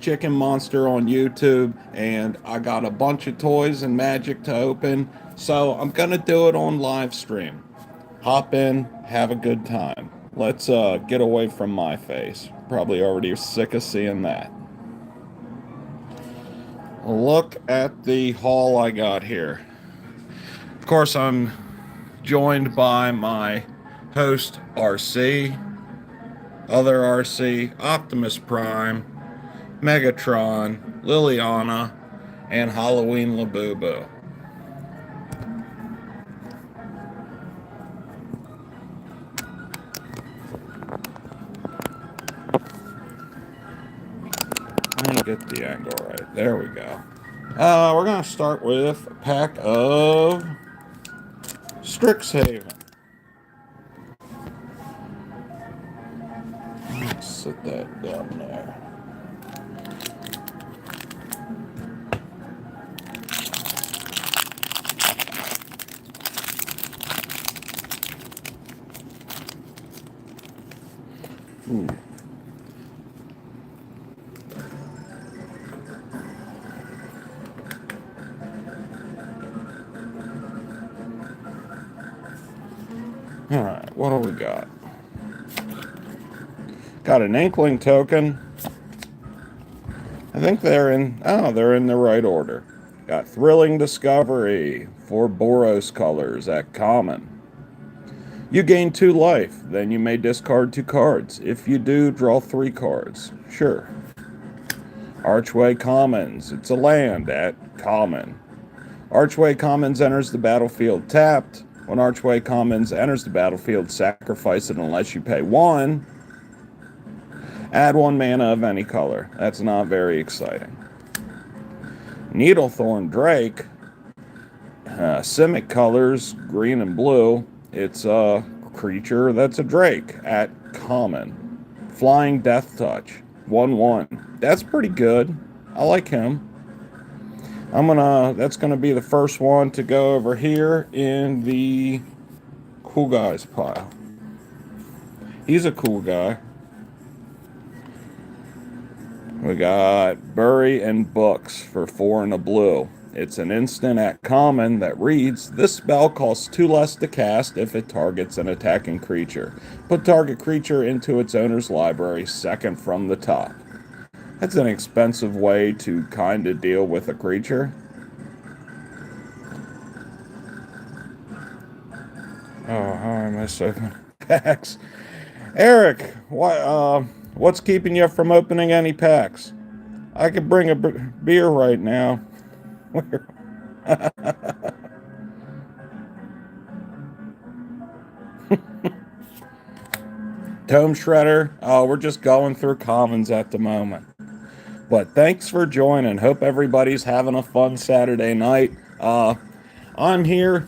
Chicken Monster on YouTube, and I got a bunch of toys and magic to open, so I'm gonna do it on live stream. Hop in, have a good time. Let's get away from my face. Probably already sick of seeing that. Look at the haul I got here. Of course, I'm joined by my host RC, other RC, Optimus Prime, Megatron, Liliana, and Halloween Labubu. Let me get the angle right. There we go. We're going to start with a pack of Strixhaven. Let's sit that down there. Ooh. All right, what do we got? Got an Inkling token. I think they're in the right order. Got Thrilling Discovery, 4 Boros colors at common. You gain 2 life, then you may discard 2 cards. If you do, draw 3 cards. Sure. Archway Commons, it's a land at common. Archway Commons enters the battlefield tapped. When Archway Commons enters the battlefield, sacrifice it unless you pay 1. Add 1 mana of any color. That's not very exciting. Needlethorn Drake, Simic colors, green and blue. It's a creature that's a Drake at common. Flying Death Touch, 1/1. That's pretty good. I like him. That's gonna be the first one to go over here in the cool guys pile. He's a cool guy. We got Bury and Books for 4 and a blue. It's an instant at common that reads, this spell costs 2 less to cast if it targets an attacking creature. Put target creature into its owner's library, second from the top. That's an expensive way to kind of deal with a creature. Oh, how am I opening packs? Eric, what's keeping you from opening any packs? I could bring a beer right now. Tome Shredder. Oh, we're just going through commons at the moment. But thanks for joining. Hope everybody's having a fun Saturday night. I'm here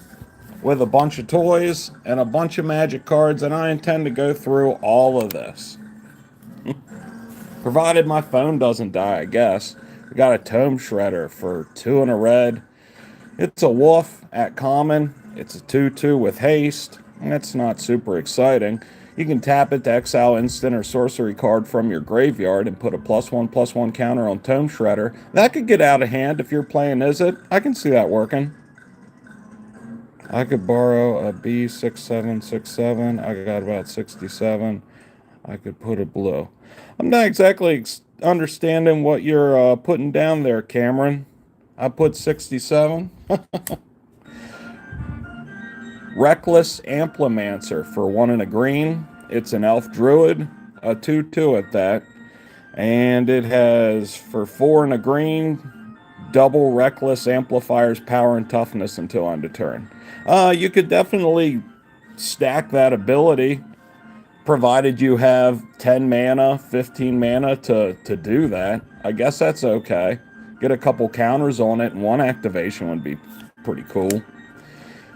with a bunch of toys and a bunch of magic cards, and I intend to go through all of this. Provided my phone doesn't die, I guess. We got a Tome Shredder for 2 and a red. It's a wolf at common. It's a 2/2 with haste. That's not super exciting. You can tap it to exile instant or sorcery card from your graveyard and put a +1/+1 counter on Tome Shredder. That could get out of hand if you're playing Izzet. I can see that working. I could borrow a B6767. I got about 67. I could put a blue. I'm not exactly understanding what you're putting down there, Cameron. I put 67. Reckless Amplimancer for 1 and a green. It's an elf druid, a 2/2 at that. And it has, for 4 and a green, double Reckless amplifiers power and toughness until end of turn. You could definitely stack that ability, provided you have 10 mana, 15 mana to do that. I guess that's okay. Get a couple counters on it, and 1 activation would be pretty cool.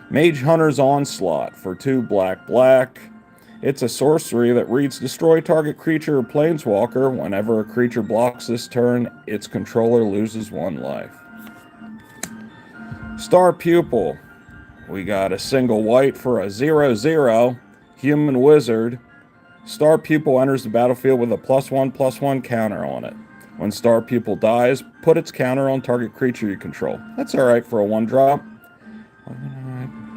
Mage Hunter's Onslaught for 2 black. It's a sorcery that reads, destroy target creature or planeswalker. Whenever a creature blocks this turn, its controller loses 1 life. Star Pupil. We got a single white for a 0/0. Human Wizard. Star Pupil enters the battlefield with a +1/+1 counter on it. When star pupil dies, put its counter on target creature you control. That's alright for a 1-drop.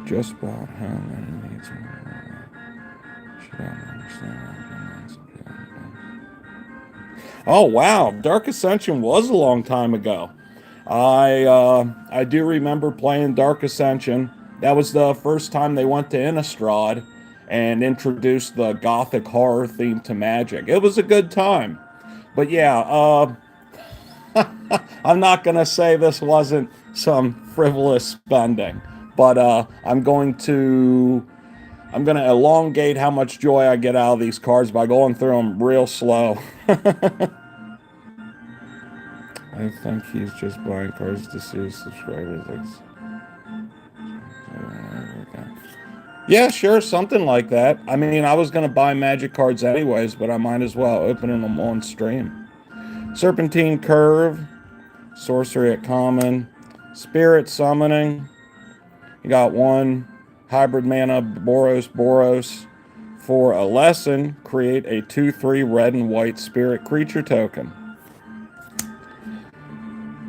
Just about how many needs should I understand? Oh wow, Dark Ascension was a long time ago. I do remember playing Dark Ascension. That was the first time they went to Innistrad and introduced the gothic horror theme to Magic. It was a good time. But yeah, I'm not gonna say this wasn't some frivolous spending, but I'm gonna elongate how much joy I get out of these cards by going through them real slow. I think he's just buying cards to see his subscribers. Yeah, sure, something like that. I mean, I was gonna buy Magic cards anyways, but I might as well open them on stream. Serpentine Curve, sorcery at common, Spirit Summoning. You got one hybrid mana Boros. For a lesson, create a 2/3 red and white spirit creature token.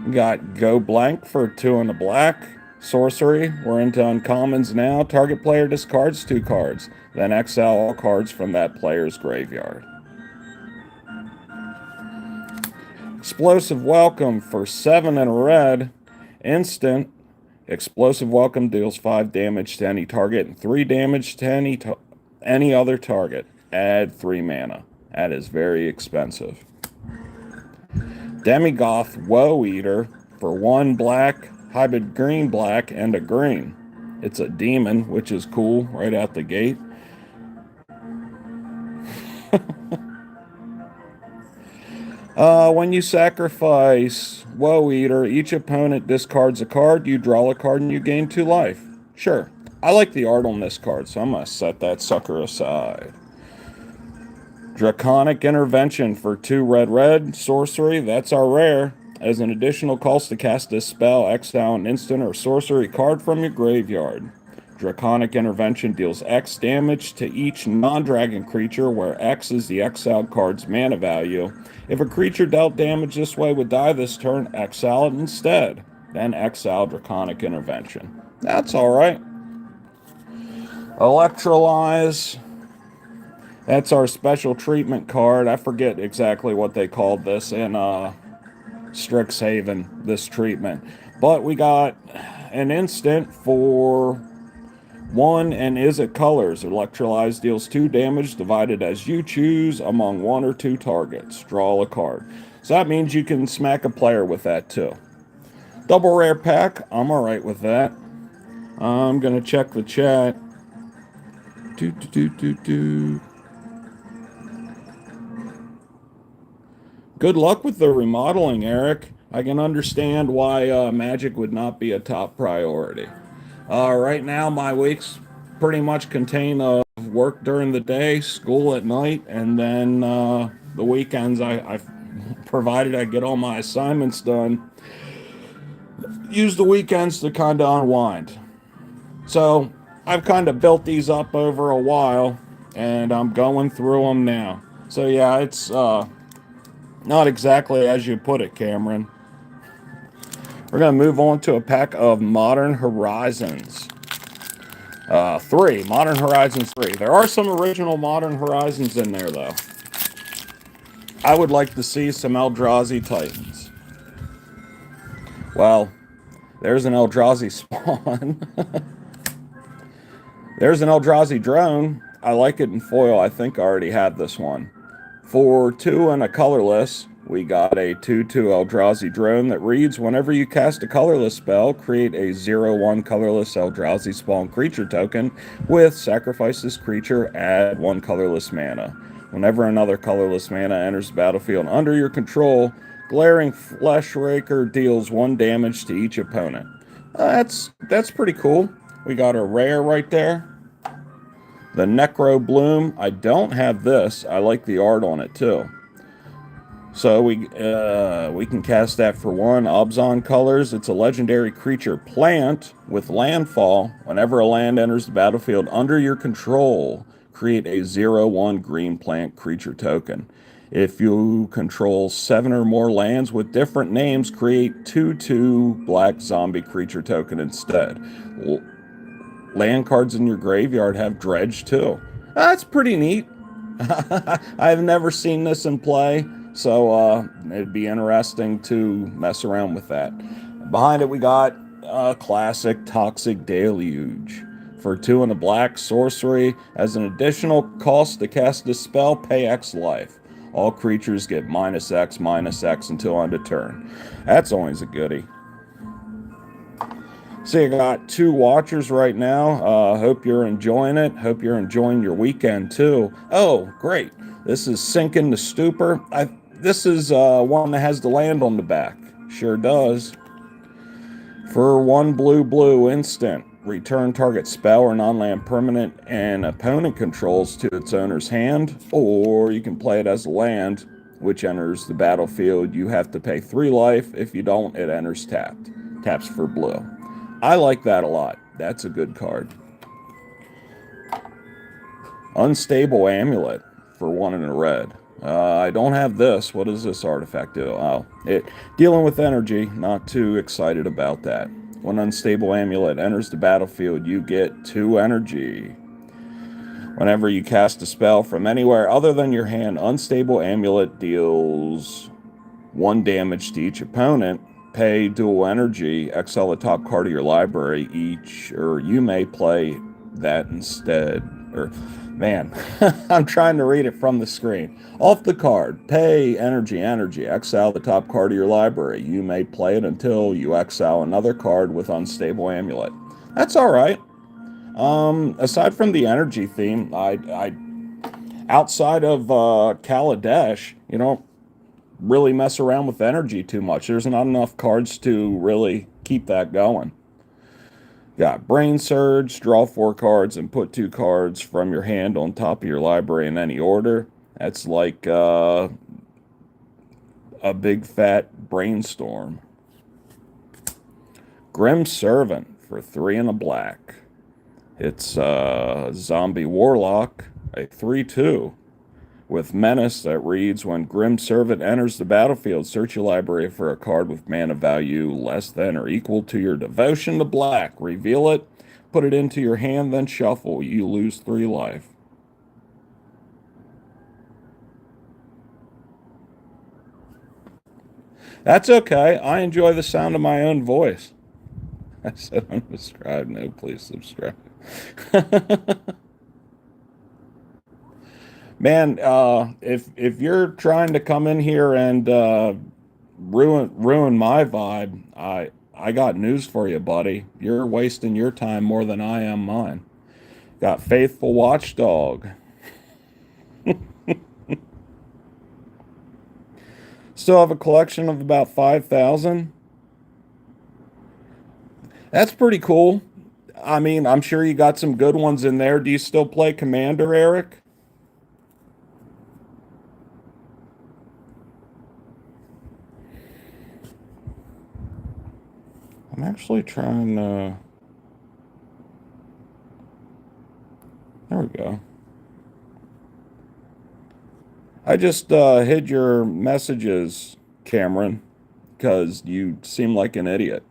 You got Go Blank for 2 and a black. Sorcery, we're into uncommons now. Target player discards 2 cards, then exile all cards from that player's graveyard. Explosive Welcome for 7 and a red. Instant. Explosive Welcome deals 5 damage to any target and 3 damage to any other target. Add 3 mana. That is very expensive. Demigoth Woe Eater for 1 black, hybrid green black, and a green. It's a demon, which is cool right out the gate. When you sacrifice Woe Eater, each opponent discards a card, you draw a card, and you gain 2 life. Sure. I like the art on this card, so I'm going to set that sucker aside. Draconic Intervention for 2 red, sorcery, that's our rare. As an additional cost to cast this spell, exile an instant or sorcery card from your graveyard. Draconic Intervention deals X damage to each non-dragon creature, where X is the exiled card's mana value. If a creature dealt damage this way would die this turn, exile it instead. Then exile Draconic Intervention. That's alright. Electrolyze. That's our special treatment card. I forget exactly what they called this in Strixhaven, this treatment. But we got an instant for 1 and is it colors. Electrolyze deals 2 damage divided as you choose among 1 or 2 targets. Draw a card. So that means you can smack a player with that too. Double rare pack. I'm alright with that. I'm going to check the chat. Good luck with the remodeling, Eric. I can understand why Magic would not be a top priority. Right now, my weeks pretty much contain work during the day, school at night, and then the weekends, I've provided I get all my assignments done, use the weekends to kind of unwind. So I've kind of built these up over a while, and I'm going through them now. So yeah, it's not exactly as you put it, Cameron. We're going to move on to a pack of Modern Horizons. 3. Modern Horizons 3. There are some original Modern Horizons in there, though. I would like to see some Eldrazi Titans. Well, there's an Eldrazi spawn. There's an Eldrazi drone. I like it in foil. I think I already have this one. For 2 and a colorless, we got a 2/2 Eldrazi drone that reads, whenever you cast a colorless spell, create a 0/1 colorless Eldrazi spawn creature token with sacrifice this creature, add 1 colorless mana. Whenever another colorless mana enters the battlefield under your control, Glaring Fleshraker deals 1 damage to each opponent. That's pretty cool. We got a rare right there. The Necro Bloom. I don't have this. I like the art on it too. So we can cast that for 1. Abzan colors. It's a legendary creature plant with landfall. Whenever a land enters the battlefield under your control, create a 0/1 green plant creature token. If you control 7 or more lands with different names, create 2/2 black zombie creature token instead. Land cards in your graveyard have dredge too. That's pretty neat. I've never seen this in play, so it'd be interesting to mess around with that. Behind it, we got a classic Toxic Deluge. For 2 and a black sorcery, as an additional cost to cast a spell, pay X life. All creatures get -X until end of turn. That's always a goodie. So you got 2 watchers right now. Hope you're enjoying it. Hope you're enjoying your weekend too. Oh, great. This is Sinking the Stupor. This is one that has the land on the back. Sure does. For 1 blue instant, return target spell or non-land permanent and opponent controls to its owner's hand, or you can play it as a land, which enters the battlefield. You have to pay 3 life. If you don't, it enters tapped. Taps for blue. I like that a lot. That's a good card. Unstable Amulet for 1 and a red. I don't have this. What does this artifact do? Oh, dealing with energy. Not too excited about that. When Unstable Amulet enters the battlefield, you get 2 energy. Whenever you cast a spell from anywhere other than your hand, Unstable Amulet deals 1 damage to each opponent. Pay dual energy, exile the top card of your library each, or you may play that instead. Or, man, I'm trying to read it from the screen. Off the card, pay energy, exile the top card of your library. You may play it until you exile another card with Unstable Amulet. That's all right. Aside from the energy theme, I outside of Kaladesh, you know, really mess around with energy too much. There's not enough cards to really keep that going. Got Brain Surge, draw 4 cards and put 2 cards from your hand on top of your library in any order. That's like a big fat brainstorm. Grim Servant for 3 and a black. It's Zombie Warlock, a 3/2. With Menace that reads, when Grim Servant enters the battlefield, search your library for a card with mana value less than or equal to your devotion to black. Reveal it, put it into your hand, then shuffle. You lose 3 life. That's okay. I enjoy the sound of my own voice. I said unsubscribe. No, please subscribe. Man, if you're trying to come in here and ruin my vibe, I got news for you, buddy. You're wasting your time more than I am mine. Got Faithful Watchdog. Still have a collection of about 5,000. That's pretty cool. I mean, I'm sure you got some good ones in there. Do you still play Commander, Eric? I'm actually trying to... There we go. I just hid your messages, Cameron, because you seem like an idiot.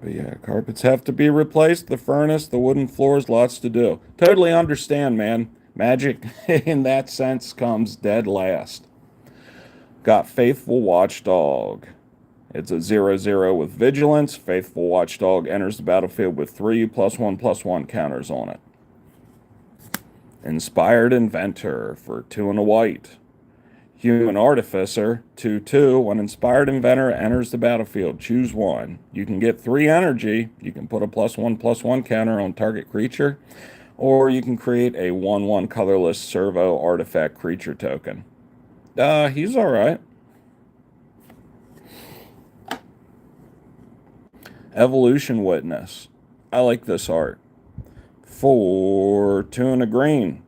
But yeah, carpets have to be replaced, the furnace, the wooden floors, lots to do. Totally understand, man. Magic, in that sense, comes dead last. Got Faithful Watchdog. It's a 0/0 with Vigilance. Faithful Watchdog enters the battlefield with 3 +1/+1 counters on it. Inspired Inventor for 2 and a white. Human Artificer, 2/2. When Inspired Inventor enters the battlefield, choose 1. You can get 3 energy. You can put a +1/+1 counter on target creature, or you can create a 1/1 colorless servo artifact creature token. He's all right. Evolution Witness. I like this art. For 2 and a green.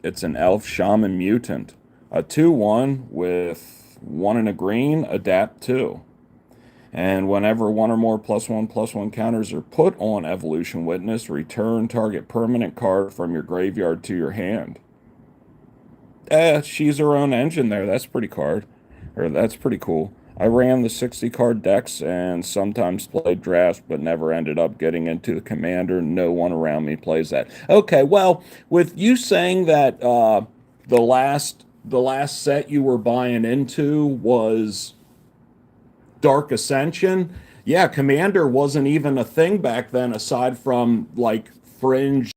It's an elf shaman mutant. A 2/1 with 1 and a green, adapt 2. And whenever 1 or more +1/+1 counters are put on Evolution Witness, return target permanent card from your graveyard to your hand. She's her own engine there. That's pretty cool. I ran the 60 card decks and sometimes played drafts, but never ended up getting into the commander. No one around me plays that. Okay, well, with you saying that the last set you were buying into was Dark Ascension, yeah, Commander wasn't even a thing back then, aside from like fringe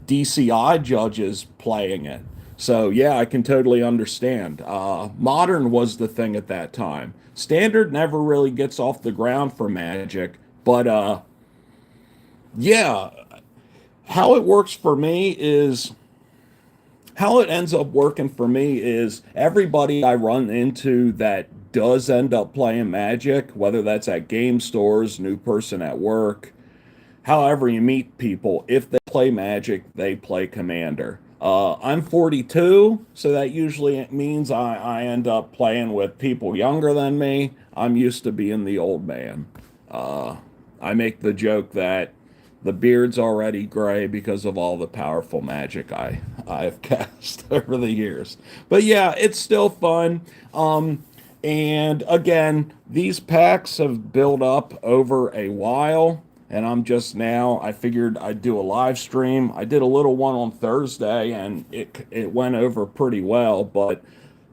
DCI judges playing it. So yeah, I can totally understand. Modern was the thing at that time. Standard never really gets off the ground for Magic, but yeah, how it works for me is how it ends up working for me is everybody I run into that does end up playing Magic, whether that's at game stores, new person at work, however you meet people, if they play Magic, they play Commander. I'm 42, so that usually means I end up playing with people younger than me. I'm used to being the old man. I make the joke that the beard's already gray because of all the powerful Magic I've cast over the years. But yeah, it's still fun. And again, these packs have built up over a while, and I figured I'd do a live stream. I did a little one on Thursday, and it went over pretty well, but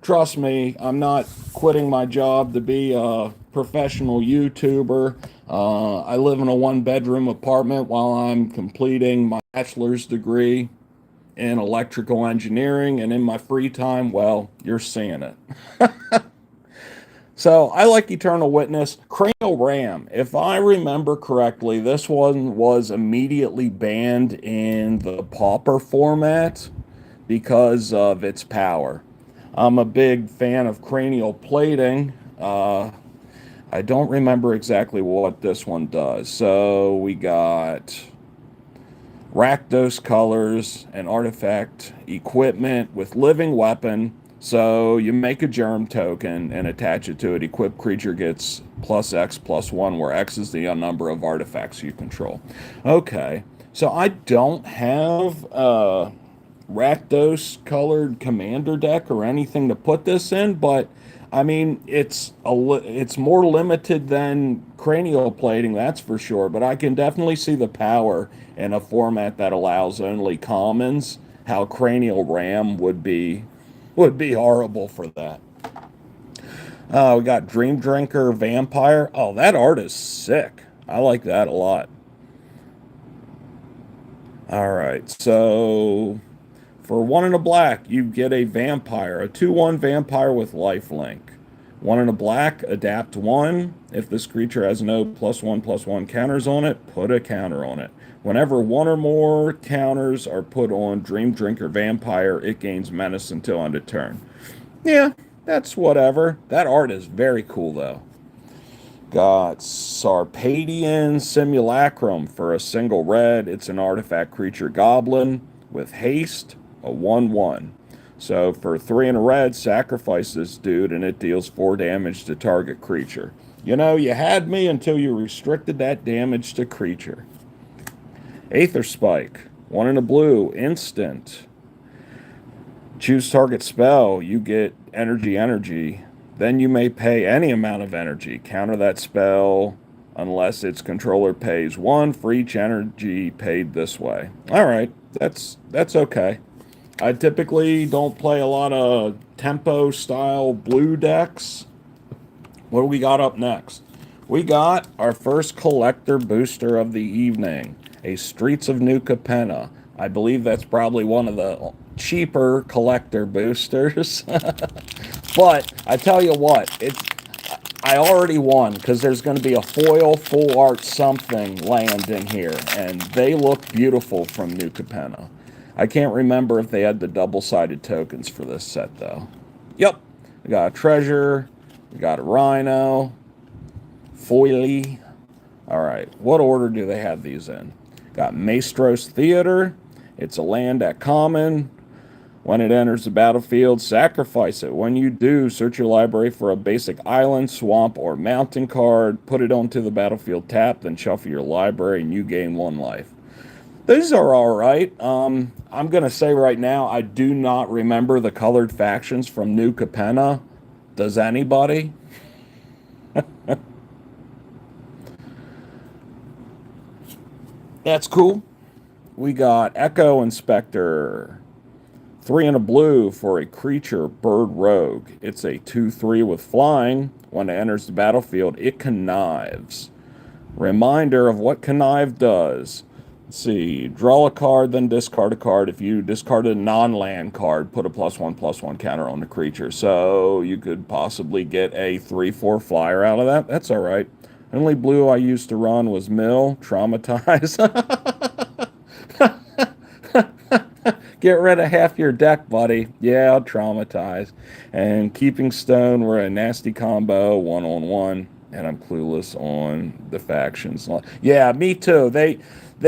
trust me, I'm not quitting my job to be a professional YouTuber. I live in a one-bedroom apartment while I'm completing my bachelor's degree in electrical engineering, and in my free time, well, you're seeing it. So I like Eternal Witness. Cranial Ram, if I remember correctly, this one was immediately banned in the Pauper format because of its power. I'm a big fan of cranial plating. I don't remember exactly what this one does. So we got Rakdos colors and artifact equipment with living weapon. So you make a germ token and attach it to it. Equipped creature gets +X+1, where X is the number of artifacts you control. Okay, so I don't have Rakdos colored commander deck or anything to put this in, but I mean it's more limited than cranial plating, that's for sure. But I can definitely see the power in a format that allows only commons. How Cranial Ram would be horrible for that. We got Dream Drinker Vampire. Oh, that art is sick. I like that a lot. All right, so for 1 and a black, you get a vampire, a 2/1 vampire with lifelink. 1 and a black, adapt 1. If this creature has no +1/+1 counters on it, put a counter on it. Whenever 1 or more counters are put on Dream Drinker Vampire, it gains menace until end of turn. Yeah, that's whatever. That art is very cool, though. Got Sarpadian Simulacrum for a single red. It's an artifact creature goblin with haste, a 1/1. So for 3 and a red, sacrifice this dude and it deals 4 damage to target creature. You know, you had me until you restricted that damage to creature. Aether Spike, 1 and a blue, instant. Choose target spell, you get energy. Then you may pay any amount of energy. Counter that spell unless its controller pays 1 for each energy paid this way. All right, that's okay. I typically don't play a lot of tempo style blue decks. What do we got up next? We got our first collector booster of the evening, a Streets of New Capenna. I believe that's probably one of the cheaper collector boosters. But I tell you what, I already won because there's going to be a foil full art something landing here, and they look beautiful from New Capenna. I can't remember if they had the double-sided tokens for this set, though. Yep, we got a treasure, we got a rhino, foily. All right, what order do they have these in? Got Maestro's Theater. It's a land at common. When it enters the battlefield, sacrifice it. When you do, search your library for a basic island, swamp, or mountain card. Put it onto the battlefield tap, then shuffle your library, and you gain 1 life. These are all right. I'm going to say right now, I do not remember the colored factions from New Capenna. Does anybody? That's cool. We got Echo Inspector. 3 and a blue for a creature bird rogue. It's a 2/3 with flying. When it enters the battlefield, it connives. Reminder of what connive does. Let's see. Draw a card, then discard a card. If you discard a non-land card, put a +1/+1 counter on the creature. So you could possibly get a 3/4 flyer out of that. That's all right. Only blue I used to run was Mill. Traumatize. Get rid of half your deck, buddy. Yeah, I'll traumatize. And Keeping Stone, we're a nasty combo, 1-on-1. And I'm clueless on the factions. Yeah, me too. They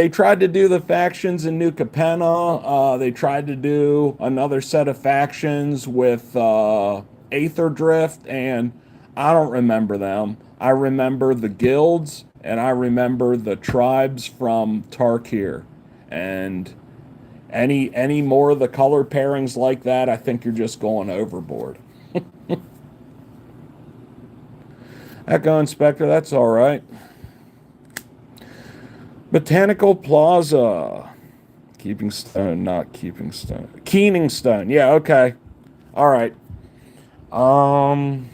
tried to do the factions in New Capenna. They tried to do another set of factions with Aether Drift, and I don't remember them. I remember the guilds, and I remember the tribes from Tarkir. And any more of the color pairings like that, I think you're just going overboard. Echo Inspector, that's all right. Botanical Plaza. Keeping Stone, not Keeping Stone. Keening Stone. Yeah, okay. All right. I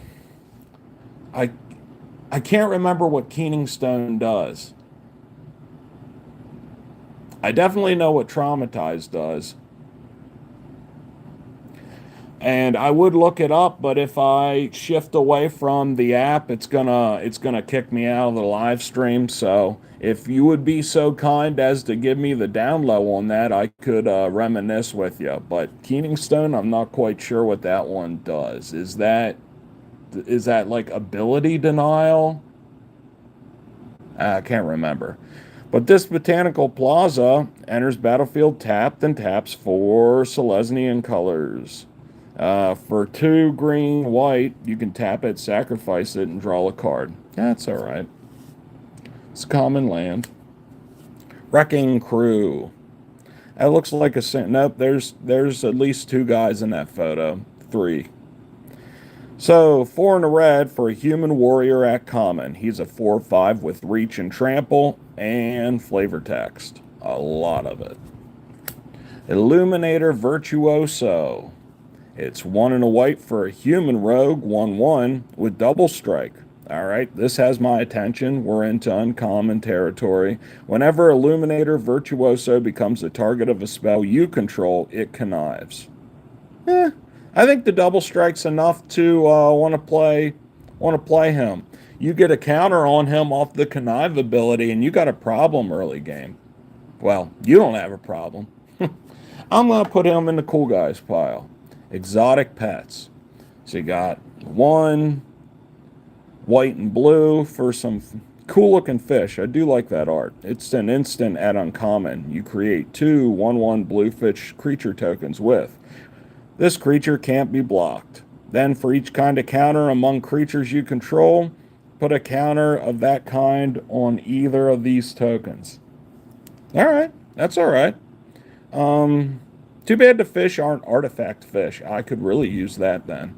I can't remember what Keening Stone does. I definitely know what Traumatize does. And I would look it up, but if I shift away from the app, it's gonna kick me out of the live stream. So if you would be so kind as to give me the down low on that, I could reminisce with you. But Keening Stone, I'm not quite sure what that one does. Is that like ability denial? I can't remember. But this Botanical Plaza enters battlefield tapped and taps for Selesnyan colors. For 2 green white, you can tap it, sacrifice it, and draw a card. That's all right. It's common land. Wrecking Crew. That looks like a... Nope, there's at least 2 guys in that photo. 3. So, 4 and a red for a human warrior at common. He's a 4/5 with reach and trample and flavor text. A lot of it. Illuminator Virtuoso. It's 1 and a white for a human rogue, 1/1 with double strike. All right, this has my attention. We're into uncommon territory. Whenever Illuminator Virtuoso becomes the target of a spell you control, it connives. I think the double strike's enough to want to play him. You get a counter on him off the connive ability, and you got a problem early game. Well, you don't have a problem. I'm gonna put him in the cool guys pile. Exotic pets. So you got 1 white and blue for some cool looking fish. I do like that art. It's an instant at uncommon. You create 2 1/1 blue fish creature tokens with. This creature can't be blocked. Then for each kind of counter among creatures you control, put a counter of that kind on either of these tokens. All right, that's all right. Too bad the fish aren't artifact fish. I could really use that then.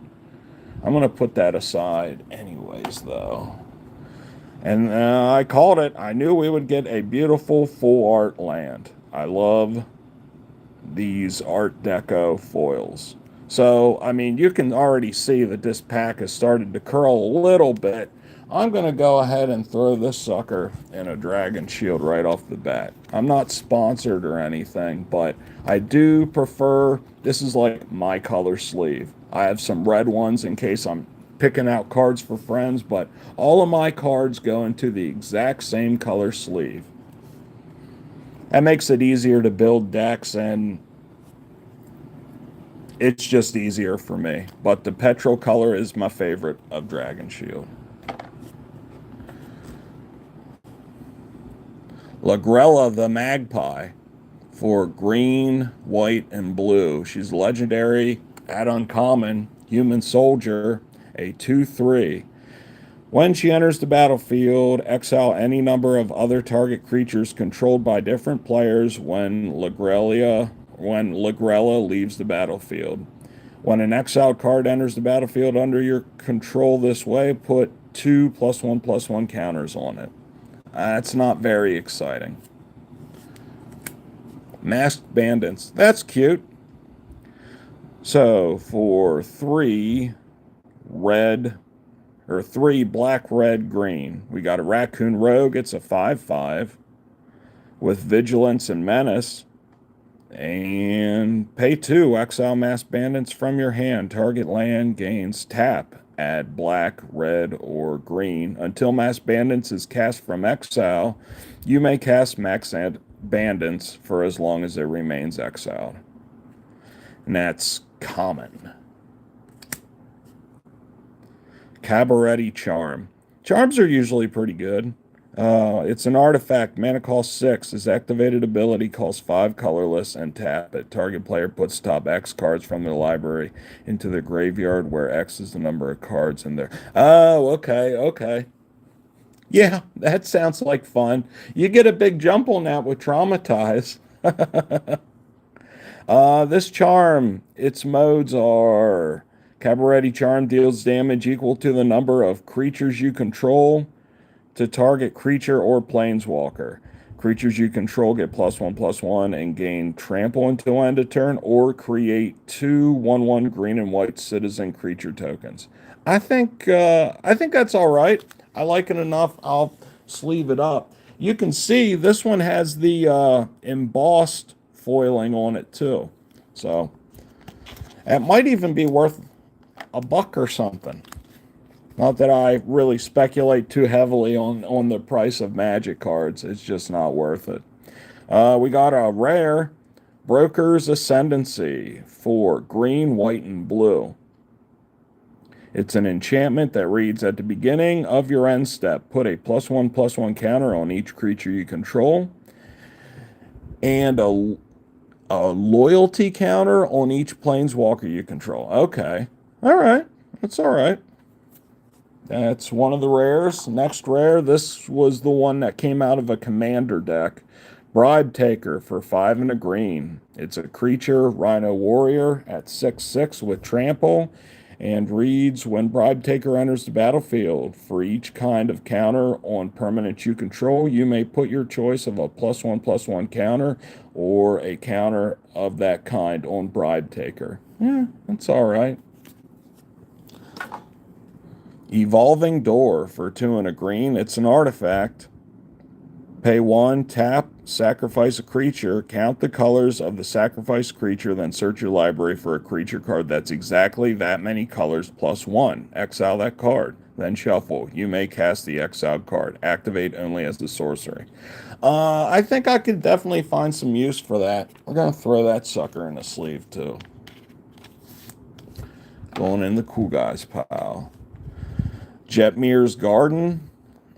I'm going to put that aside anyways, though. And I called it. I knew we would get a beautiful full art land. I love these Art Deco foils. So, I mean, you can already see that this pack has started to curl a little bit. I'm going to go ahead and throw this sucker in a Dragon Shield right off the bat. I'm not sponsored or anything, but I do prefer, this is like my color sleeve. I have some red ones in case I'm picking out cards for friends, but all of my cards go into the exact same color sleeve. That makes it easier to build decks, and it's just easier for me. But the petrol color is my favorite of Dragon Shield. Lagrella the Magpie for green, white, and blue. She's legendary at uncommon, human soldier, a 2/3. When she enters the battlefield, exile any number of other target creatures controlled by different players when Lagrella leaves the battlefield. When an exiled card enters the battlefield under your control this way, put 2+1/+1 counters on it. That's not very exciting. Masked Bandits. That's cute. So for three black, red, green, we got a Raccoon Rogue. It's a 5/5 with Vigilance and Menace. And pay 2, exile Masked Bandits from your hand. Target land gains tap. Add black, red, or green. Until Masked Bandits is cast from exile, you may cast Masked Bandits for as long as it remains exiled. And that's common. Cabaret Charm. Charms are usually pretty good. It's an artifact. Mana cost 6. Its activated ability costs 5 colorless and tap it. Target player puts top X cards from their library into the graveyard, where X is the number of cards in there. Oh, okay. Yeah, that sounds like fun. You get a big jump on that with Traumatize. This charm, its modes are Cabaret Charm deals damage equal to the number of creatures you control to target creature or planeswalker. Creatures you control get +1/+1 and gain trample until end of turn, or create 2/1/1 green and white citizen creature tokens. I think that's all right. I like it enough. I'll sleeve it up. You can see this one has the embossed foiling on it too. So it might even be worth $1 or something. Not that I really speculate too heavily on the price of Magic cards. It's just not worth it. We got a rare Broker's Ascendancy for green, white, and blue. It's an enchantment that reads, at the beginning of your end step, put a +1/+1 counter on each creature you control, and a loyalty counter on each planeswalker you control. Okay. All right. That's all right. That's one of the rares. Next rare, this was the one that came out of a commander deck. Bribe Taker for 5 and a green. It's a creature, Rhino Warrior at 6/6 with trample, and reads, when Bribe Taker enters the battlefield, for each kind of counter on permanents you control, you may put your choice of a +1/+1 counter or a counter of that kind on Bribe Taker. Yeah, that's all right. Evolving Door for 2 and a green. It's an artifact. Pay 1, tap, sacrifice a creature, count the colors of the sacrificed creature, then search your library for a creature card that's exactly that many colors +1. Exile that card, then shuffle. You may cast the exiled card. Activate only as the sorcery. I think I could definitely find some use for that. We're going to throw that sucker in the sleeve too. Going in the cool guys pile. Jetmir's Garden.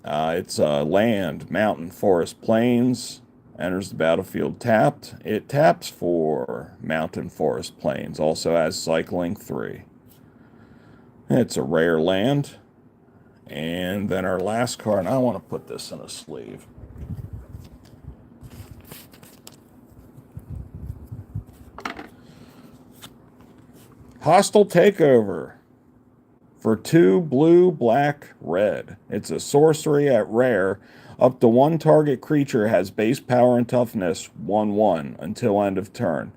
It's land, mountain, forest, plains. Enters the battlefield tapped. It taps for mountain, forest, plains. Also has cycling 3. It's a rare land. And then our last card, I want to put this in a sleeve. Hostile Takeover. For 2 blue, black, red. It's a sorcery at rare. Up to 1 target creature has base power and toughness 1/1 until end of turn.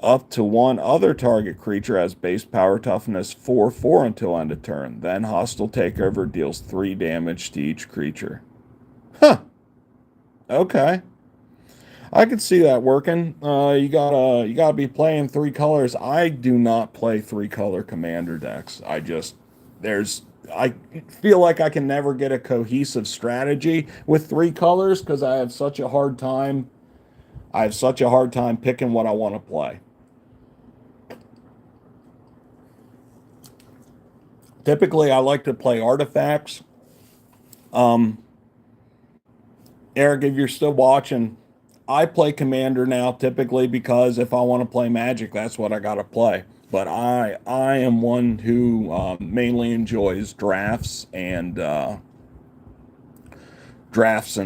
Up to 1 other target creature has base power toughness 4/4 until end of turn. Then Hostile Takeover deals 3 damage to each creature. Huh. Okay. I could see that working. You gotta be playing 3 colors. I do not play 3-color commander decks. I feel like I can never get a cohesive strategy with 3 colors because I have such a hard time. I have such a hard time picking what I want to play. Typically, I like to play artifacts. Eric, if you're still watching, I play Commander now typically because if I want to play Magic, that's what I got to play. but I am one who mainly enjoys drafts and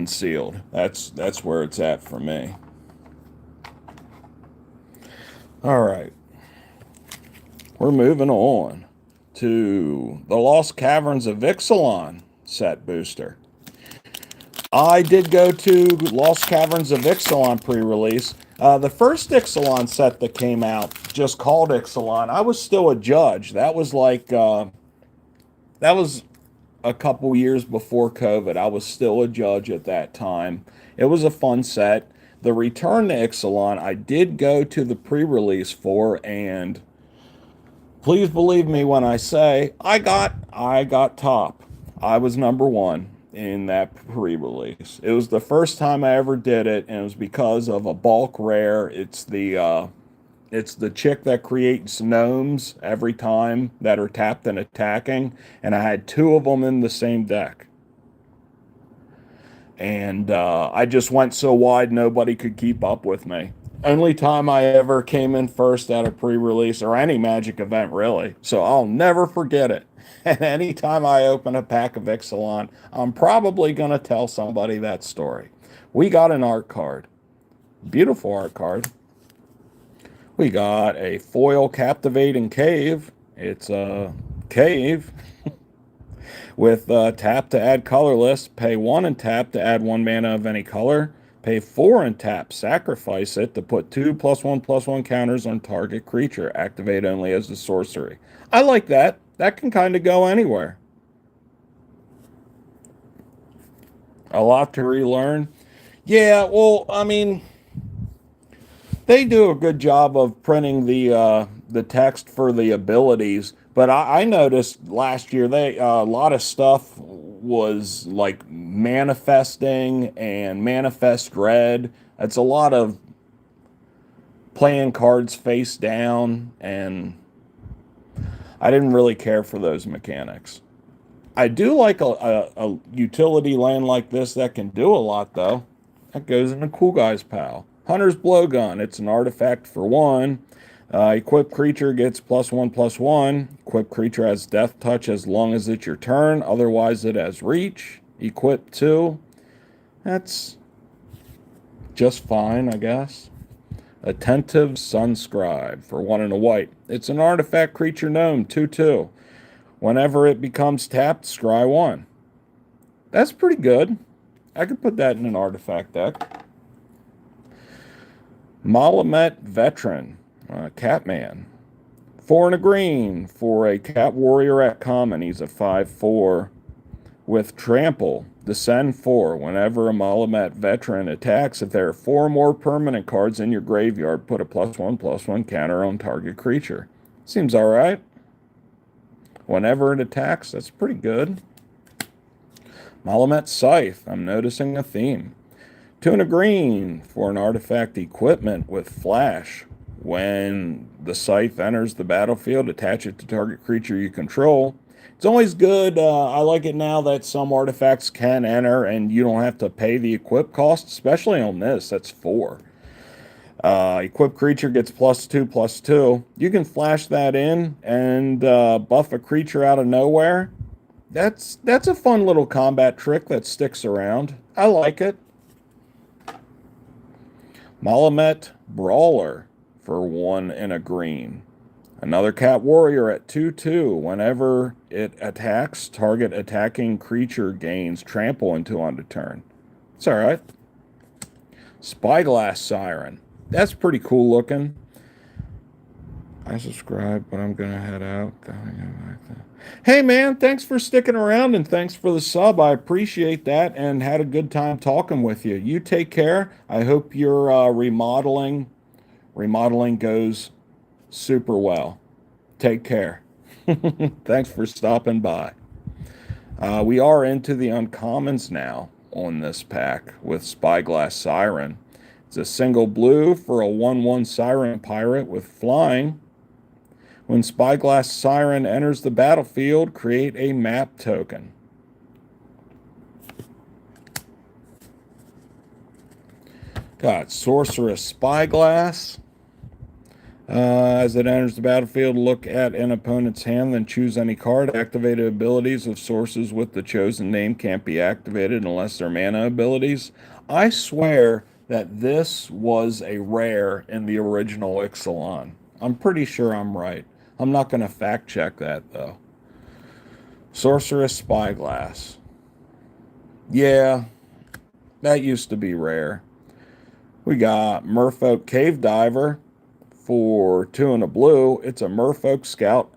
sealed. That's where it's at for me. All right, we're moving on to the Lost Caverns of Ixalan set booster. I did go to Lost Caverns of Ixalan pre-release. The first Ixalan set that came out, just called Ixalan, I was still a judge. That was a couple years before COVID. I was still a judge at that time. It was a fun set. The Return to Ixalan, I did go to the pre-release for, and please believe me when I say I got top. I was number one in that pre-release. It was the first time I ever did it, and it was because of a bulk rare. It's the chick that creates gnomes every time that are tapped and attacking, and I had two of them in the same deck. And I just went so wide nobody could keep up with me. Only time I ever came in first at a pre-release or any Magic event, really. So I'll never forget it. And anytime I open a pack of Ixalan, I'm probably going to tell somebody that story. We got an art card. Beautiful art card. We got a foil Captivating Cave. It's a cave with tap to add colorless, pay 1 and tap to add 1 mana of any color, pay 4 and tap, sacrifice it to put 2+1/+1 counters on target creature, activate only as a sorcery. I like that. That can kind of go anywhere. A lot to relearn. Yeah, well, I mean, they do a good job of printing the text for the abilities, but I noticed last year a lot of stuff was like manifesting and manifest red. It's a lot of playing cards face down, and I didn't really care for those mechanics. I do like a utility land like this that can do a lot, though. That goes in a Cool Guys pal. Hunter's Blowgun. It's an artifact for 1. Equipped creature gets +1/+1. Equipped creature has Death Touch as long as it's your turn. Otherwise, it has Reach. Equipped 2. That's just fine, I guess. Attentive Sunscribe for 1 and a white. It's an artifact creature gnome, 2/2. Whenever it becomes tapped, scry 1. That's pretty good. I could put that in an artifact deck. Malamet Veteran, Catman. 4 and a green for a Cat Warrior at common. He's a 5/4 with Trample. Descend 4. Whenever a Malamet Veteran attacks, if there are 4 or more permanent cards in your graveyard, put a +1/+1 counter on target creature. Seems alright. Whenever it attacks, that's pretty good. Malamet Scythe. I'm noticing a theme. 2 and a green for an artifact equipment with Flash. When the Scythe enters the battlefield, attach it to target creature you control. It's always good. I like it now that some artifacts can enter and you don't have to pay the equip cost, especially on this. That's 4. Equipped creature gets +2/+2. You can flash that in and buff a creature out of nowhere. That's a fun little combat trick that sticks around. I like it. Malamet Brawler for 1 and a green. Another Cat Warrior at 2/2. Whenever it attacks, target attacking creature gains trample until end of turn. It's alright. Spyglass Siren. That's pretty cool looking. I subscribe, but I'm going to head out. Hey, man, thanks for sticking around and thanks for the sub. I appreciate that and had a good time talking with you. You take care. I hope your remodeling goes super well. Take care. Thanks for stopping by. We are into the uncommons now on this pack with Spyglass Siren. It's a single blue for a 1/1 Siren Pirate with flying. When Spyglass Siren enters the battlefield, create a map token. Got Sorceress Spyglass. As it enters the battlefield, look at an opponent's hand, then choose any card. Activated abilities of sources with the chosen name can't be activated unless they're mana abilities. I swear that this was a rare in the original Ixalan. I'm pretty sure I'm right. I'm not going to fact check that, though. Sorceress Spyglass. Yeah, that used to be rare. We got Merfolk Cave Diver for 2 and a blue. It's a Merfolk Scout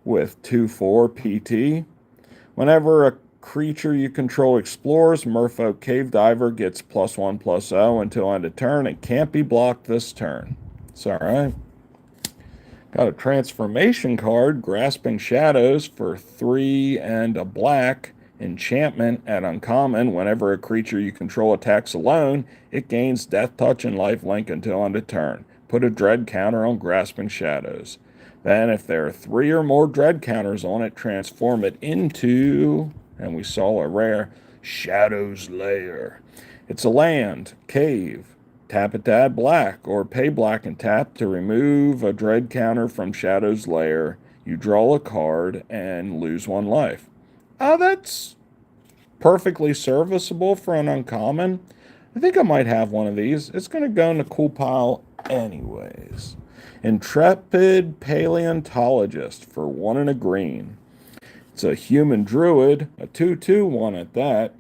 with 2/4 PT. Whenever a creature you control explores, Merfolk Cave Diver gets +1/+0 until end of turn. It can't be blocked this turn. It's alright. Got a transformation card, Grasping Shadows for 3 and a black. Enchantment at uncommon. Whenever a creature you control attacks alone, it gains Death Touch and Lifelink until end of turn. Put a dread counter on Grasping Shadows. Then, if there are 3 or more dread counters on it, transform it into, and we saw a rare, Shadow's Lair. It's a land, cave. Tap it to add black, or pay black and tap to remove a dread counter from Shadow's Lair. You draw a card and lose 1 life. That's perfectly serviceable for an uncommon. I think I might have one of these. It's going to go in the cool pile anyways. Intrepid Paleontologist for 1 and a green. It's a human druid, a 2/2/1 at that.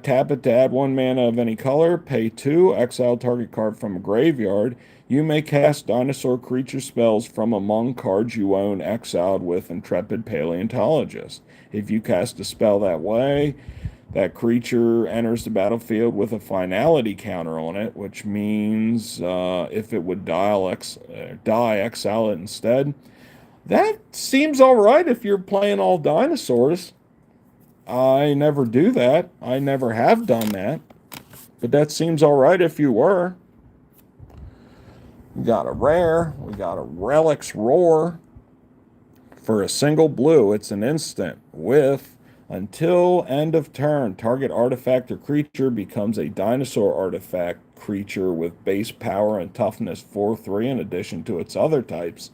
Tap it to add 1 mana of any color. Pay 2, exile target card from a graveyard. You may cast dinosaur creature spells from among cards you own exiled with Intrepid Paleontologist. If you cast a spell that way, that creature enters the battlefield with a finality counter on it, which means if it would die, exile it instead. That seems alright if you're playing all dinosaurs. I never do that. I never have done that. But that seems alright if you were. We got a rare. We got a Relic's Roar for a single blue. It's an instant with until end of turn. Target artifact or creature becomes a dinosaur artifact creature with base power and toughness 4/3 in addition to its other types.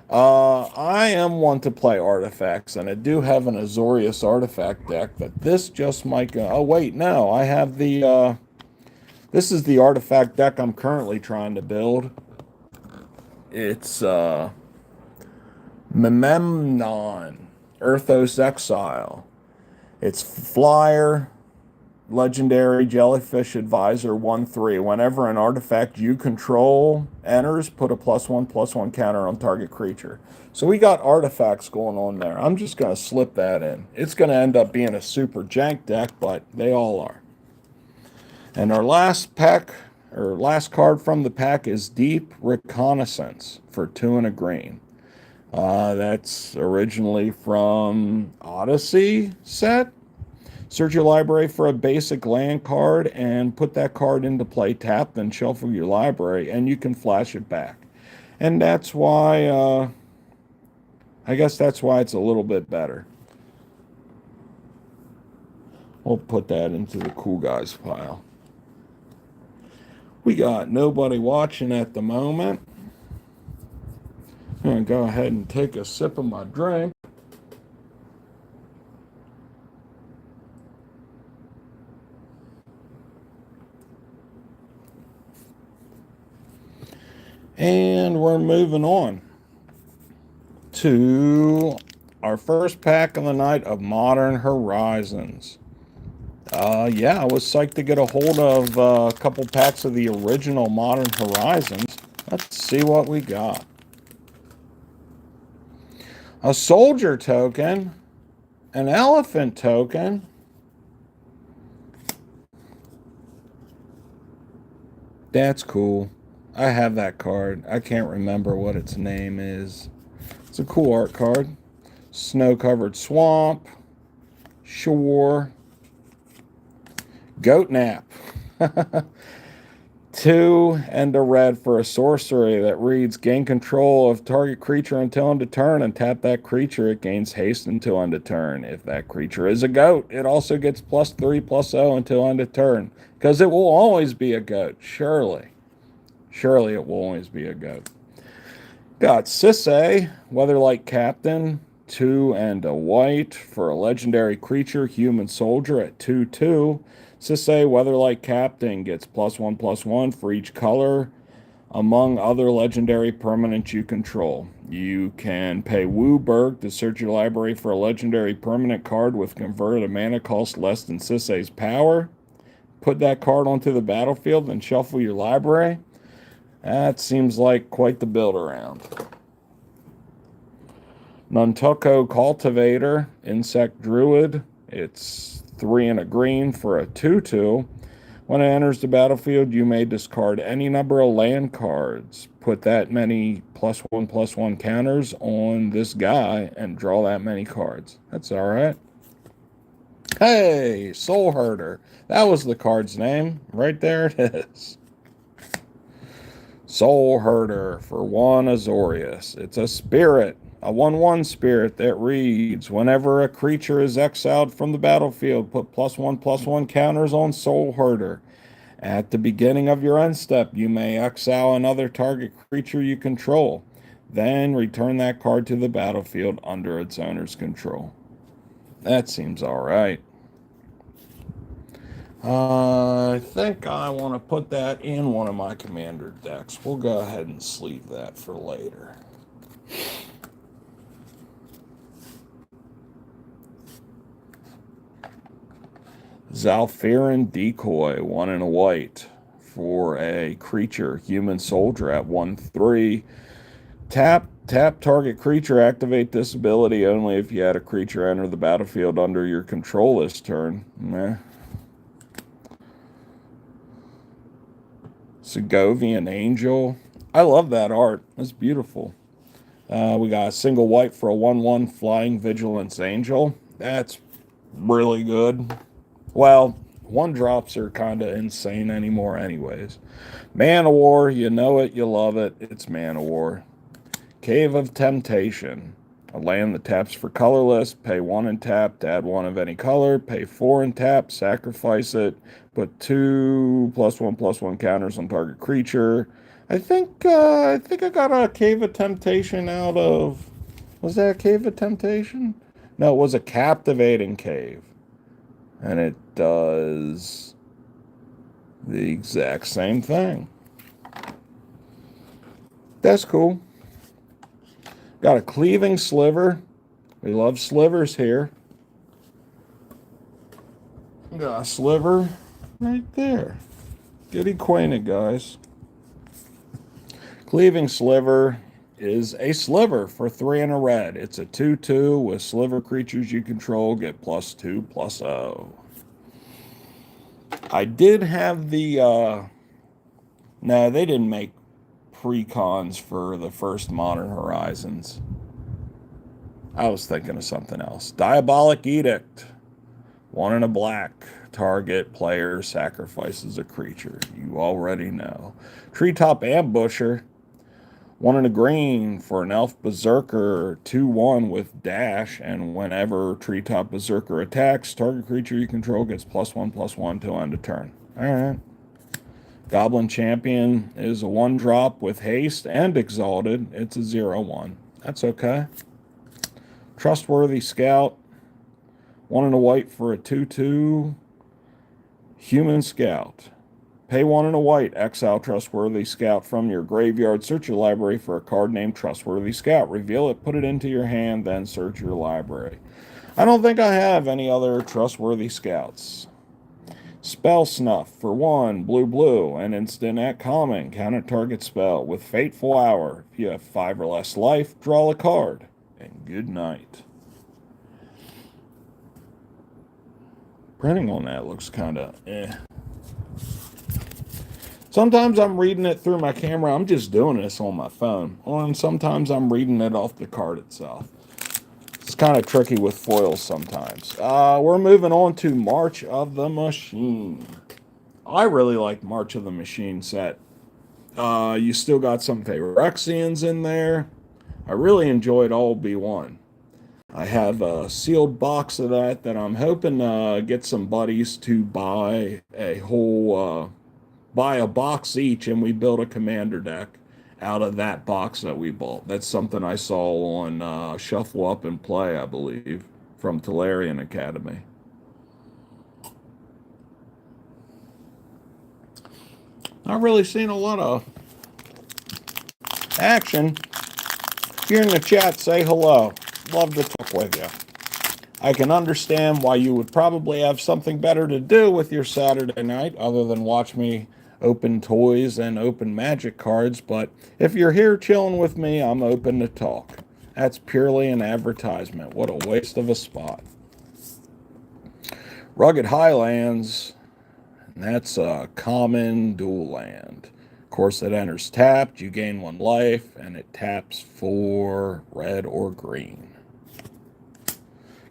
I am one to play artifacts, and I do have an Azorius artifact deck, but this just might go... Oh, wait, no. I have the... This is the artifact deck I'm currently trying to build. It's, Memnon, Earthos Exile. It's flyer, legendary jellyfish advisor 1/3. Whenever an artifact you control enters, put a +1/+1 counter on target creature. So we got artifacts going on there. I'm just going to slip that in. It's going to end up being a super jank deck, but they all are. And our last pack, or last card from the pack, is Deep Reconnaissance for 2 and a green. That's originally from Odyssey set. Search your library for a basic land card and put that card into play. Tap, then shuffle your library, and you can flash it back. And that's why, I guess that's why it's a little bit better. We'll put that into the cool guys pile. We got nobody watching at the moment. I'm going to go ahead and take a sip of my drink. And we're moving on to our first pack of the night of Modern Horizons. Yeah, I was psyched to get a hold of a couple packs of the original Modern Horizons. Let's see what we got. A soldier token, an elephant token, that's cool. I have that card. I can't remember what its name is. It's a cool art card. Snow-covered swamp, shore, goat nap. 2 and a red for a sorcery that reads, gain control of target creature until end of turn, and tap that creature. It gains haste until end of turn. If that creature is a goat, it also gets +3/+0 until end of turn, because it will always be a goat. Surely it will always be a goat. Got Sisay, Weatherlight Captain, 2 and a white for a legendary creature, human soldier at 2/2. Sisay, Weatherlight Captain gets +1/+1 for each color among other legendary permanents you control. You can pay Wooburg to search your library for a legendary permanent card with converted mana cost less than Sisay's power. Put that card onto the battlefield and shuffle your library. That seems like quite the build around. Nuntuko Cultivator, Insect Druid. It's 3 and a green for a 2/2. When it enters the battlefield, you may discard any number of land cards. Put that many +1/+1 counters on this guy and draw that many cards. That's all right. Hey, Soul Herder. That was the card's name. Right there it is. Soul Herder for 1 Azorius. It's a spirit, a 1/1 spirit that reads, whenever a creature is exiled from the battlefield, put +1/+1 counters on Soul Herder. At the beginning of your end step, you may exile another target creature you control. Then return that card to the battlefield under its owner's control. That seems all right. I think I want to put that in one of my commander decks. We'll go ahead and sleeve that for later. Zalfirin Decoy, 1 and a white for a creature, human soldier at 1/3. Tap target creature. Activate this ability only if you had a creature enter the battlefield under your control this turn. Meh. Segovian Angel. I love that art. That's beautiful. We got a single white for a 1/1 Flying Vigilance Angel. That's really good. Well, 1-drops are kind of insane anymore anyways. Man of War, you know it, you love it. It's Man of War. Cave of Temptation. A land that taps for colorless. Pay 1 and tap to add 1 of any color. Pay 4 and tap, sacrifice it. Put 2 +1/+1 counters on target creature. I think I got a Cave of Temptation out of... Was that a Cave of Temptation? No, it was a Captivating Cave. And it does the exact same thing. That's cool. Got a Cleaving Sliver. We love slivers here. Got a sliver right there. Get acquainted, guys. Cleaving Sliver is a sliver for 3 and a red. It's a 2/2 with sliver creatures you control get +2/+0. I did have the no, they didn't make precons for the first Modern Horizons. I was thinking of something else. Diabolic Edict. 1 and a black. Target player sacrifices a creature. You already know. Treetop Ambusher. 1 and a green for an Elf Berserker, 2/1 with dash, and whenever Treetop Berserker attacks, target creature you control gets +1/+1 till end of turn. Alright. Goblin Champion is a 1-drop with haste and exalted. It's a 0/1. That's okay. Trustworthy Scout. 1 and a white for a 2/2. Human Scout. Pay 1 and a white. Exile Trustworthy Scout from your graveyard. Search your library for a card named Trustworthy Scout. Reveal it, put it into your hand, then search your library. I don't think I have any other Trustworthy Scouts. Spell Snuff for 1, blue, an instant at common. Counter target spell with Fateful Hour. If you have 5 or less life, draw a card. And good night. Printing on that looks kind of eh. Sometimes I'm reading it through my camera. I'm just doing this on my phone. And sometimes I'm reading it off the card itself. It's kind of tricky with foils sometimes. We're moving on to March of the Machine. I really like March of the Machine set. You still got some Phyrexians in there. I really enjoyed all B1. I have a sealed box of that I'm hoping to get some buddies to buy a whole... buy a box each and we build a commander deck out of that box that we bought. That's something I saw on Shuffle Up and Play, I believe, from Tolarian Academy. Not really seen a lot of action. If you're in the chat, say hello. Love to talk with you. I can understand why you would probably have something better to do with your Saturday night other than watch me open toys and open magic cards, but if you're here chilling with me, I'm open to talk. That's purely an advertisement. What a waste of a spot. Rugged Highlands, that's a common dual land. Of course, it enters tapped, you gain 1 life, and it taps for red or green.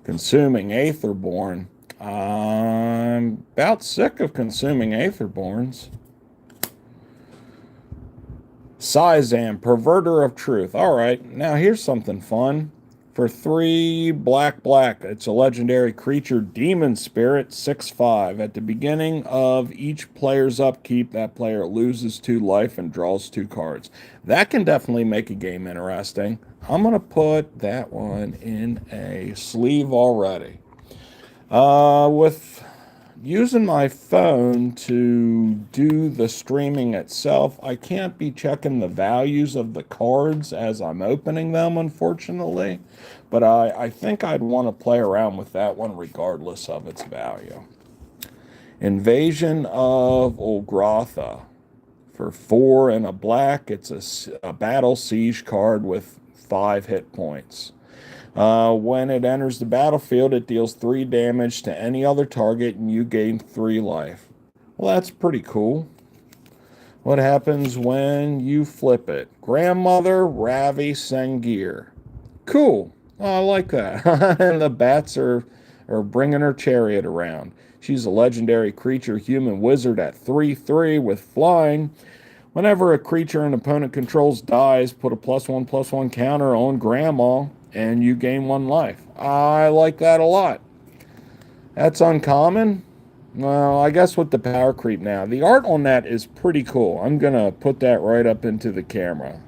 Consuming Aetherborn. I'm about sick of consuming Aetherborns. Sizam, Perverter of Truth. All right, now here's something fun. For 3 black, it's a legendary creature, Demon Spirit, 6/5. At the beginning of each player's upkeep, that player loses 2 life and draws 2 cards. That can definitely make a game interesting. I'm going to put that one in a sleeve already. With using my phone to do the streaming itself, I can't be checking the values of the cards as I'm opening them, unfortunately. But I think I'd want to play around with that one regardless of its value. Invasion of Olgrotha. For 4 and a black, it's a battle siege card with 5 hit points. When it enters the battlefield, it deals 3 damage to any other target, and you gain 3 life. Well, that's pretty cool. What happens when you flip it? Grandmother Ravi Sengir. Cool. Oh, I like that. And the bats are bringing her chariot around. She's a legendary creature, human wizard at 3/3 with flying. Whenever a creature an opponent controls dies, put a +1/+1 counter on Grandma, and you gain 1 life. I like that a lot. That's uncommon. Well, I guess with the power creep now. The art on that is pretty cool. I'm going to put that right up into the camera.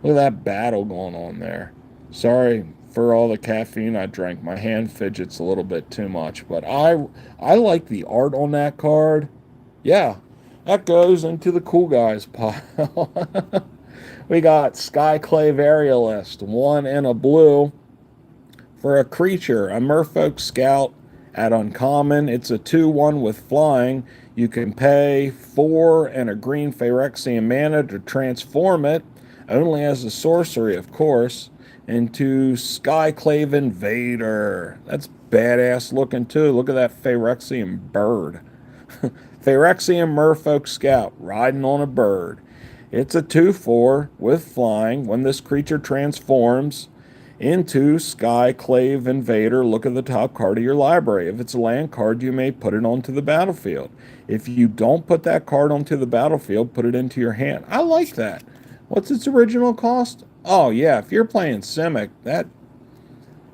Look at that battle going on there. Sorry for all the caffeine I drank. My hand fidgets a little bit too much. But I like the art on that card. Yeah, that goes into the cool guys pile. We got Skyclave Aerialist, 1 and a blue. For a creature, a Merfolk Scout at uncommon. It's a 2/1 with flying. You can pay 4 and a green Phyrexian mana to transform it, only as a sorcery, of course, into Skyclave Invader. That's badass looking too. Look at that Phyrexian bird. Phyrexian Merfolk Scout riding on a bird. It's a 2/4 with flying. When this creature transforms into Skyclave Invader, look at the top card of your library. If it's a land card, you may put it onto the battlefield. If you don't put that card onto the battlefield, put it into your hand. I like that. What's its original cost? Oh, yeah, if you're playing Simic, that...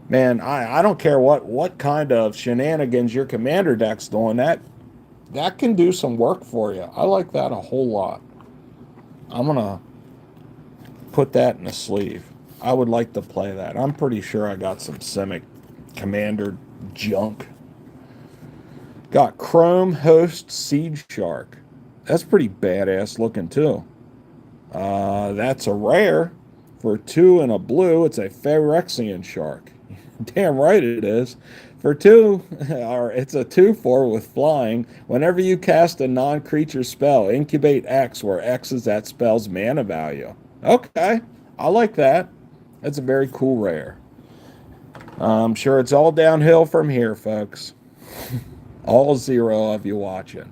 Man, I don't care what kind of shenanigans your commander deck's doing. That can do some work for you. I like that a whole lot. I'm going to put that in a sleeve. I would like to play that. I'm pretty sure I got some Simic Commander junk. Got Chrome Host Siege Shark. That's pretty badass looking too. That's a rare. For 2 and a blue, it's a Phyrexian Shark. Damn right it is. For 2, or it's a 2/4 with flying. Whenever you cast a non-creature spell, incubate X, where X is that spell's mana value. Okay, I like that. That's a very cool rare. I'm sure it's all downhill from here, folks. All 0 of you watching.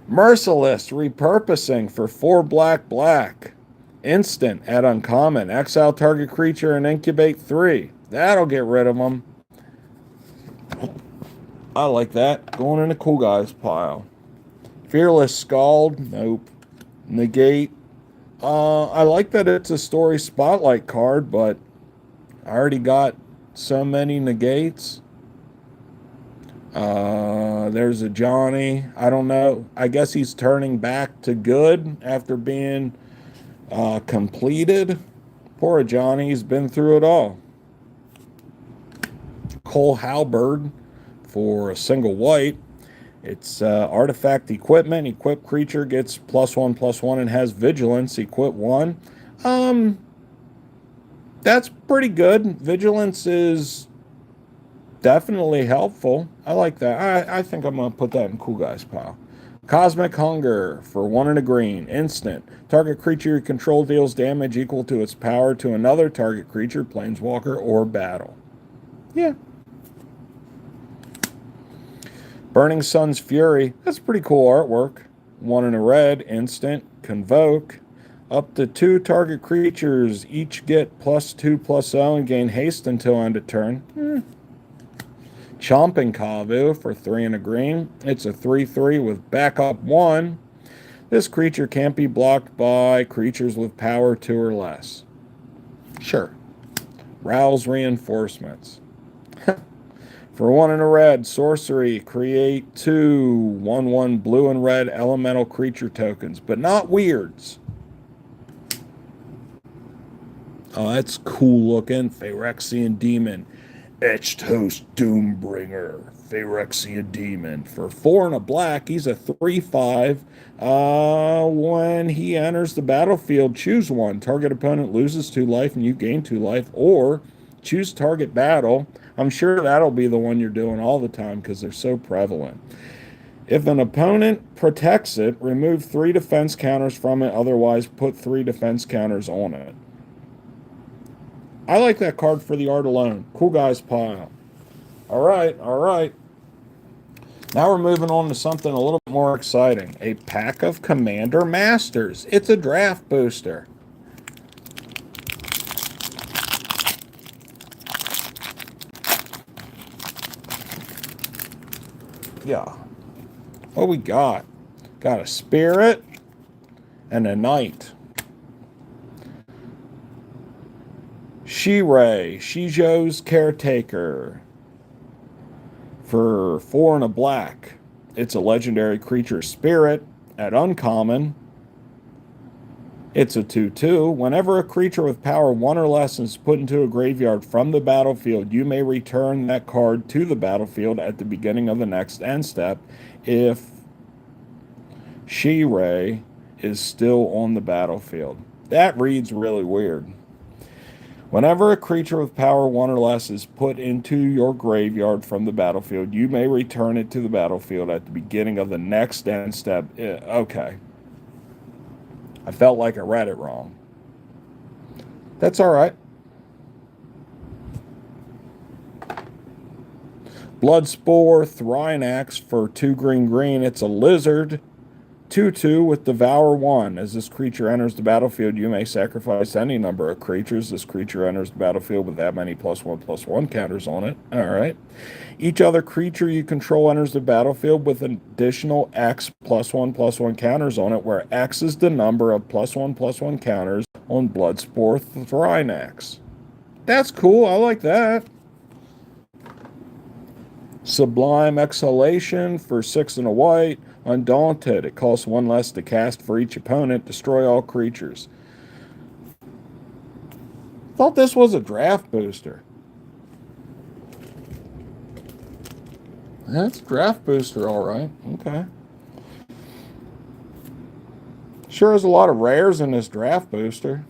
Merciless Repurposing for 4 black. Instant at uncommon. Exile target creature and incubate 3. That'll get rid of them. I like that. Going in the cool guys pile. Fearless Scald. Nope. Negate. I like that it's a story spotlight card, but I already got so many negates. There's a Johnny. I don't know. I guess he's turning back to good after being Completed. Poor Johnny's been through it all. Cole Halberd for a single white. It's artifact equipment. Equipped creature gets +1/+1 and has vigilance. Equip 1. Um, that's pretty good. Vigilance is definitely helpful. I like that. I think I'm going to put that in cool guys pile. Cosmic Hunger for 1 and a green. Instant. Target creature you control deals damage equal to its power to another target creature, planeswalker, or battle. Yeah. Burning Sun's Fury. That's pretty cool artwork. 1 and a red. Instant. Convoke. Up to 2 target creatures each get +2/+0 and gain haste until end of turn. Chomping Kavu for 3 and a green. It's a 3/3 with backup 1. This creature can't be blocked by creatures with power 2 or less. Sure. Rouse Reinforcements. For 1 and a red, sorcery, create 2 1/1 blue and red elemental creature tokens, but not weirds. Oh, that's cool looking. Phyrexian Demon. Etched Host Doombringer. Phyrexian Demon. For 4 and a black, he's a 3/5. When he enters the battlefield, choose 1. Target opponent loses 2 life and you gain 2 life. Or choose target battle. I'm sure that'll be the one you're doing all the time because they're so prevalent. If an opponent protects it, remove 3 defense counters from it. Otherwise, put 3 defense counters on it. I like that card for the art alone. Cool guys pile. All right, all right. Now we're moving on to something a little bit more exciting. A pack of Commander Masters. It's a draft booster. Yeah. What we got? Got a Spirit and a Knight. Shirei, Shijo's Caretaker. For 4 and a black. It's a legendary creature spirit at uncommon. It's a 2/2. Whenever a creature with power 1 or less is put into a graveyard from the battlefield, you may return that card to the battlefield at the beginning of the next end step if Shirei is still on the battlefield. That reads really weird. Whenever a creature with power 1 or less is put into your graveyard from the battlefield, you may return it to the battlefield at the beginning of the next end step. Okay. I felt like I read it wrong. That's all right. Bloodspore Thrynax for 2 green. It's a lizard. 2/2 with Devour 1. As this creature enters the battlefield, you may sacrifice any number of creatures. This creature enters the battlefield with that many +1/+1 counters on it. All right. Each other creature you control enters the battlefield with additional X +1/+1 counters on it, where X is the number of +1/+1 counters on Bloodspore Thrynax. That's cool. I like that. Sublime Exhalation for 6 and a white. Undaunted. It costs 1 less to cast for each opponent. Destroy all creatures. Thought this was a draft booster. That's a draft booster, all right. Okay. Sure is a lot of rares in this draft booster.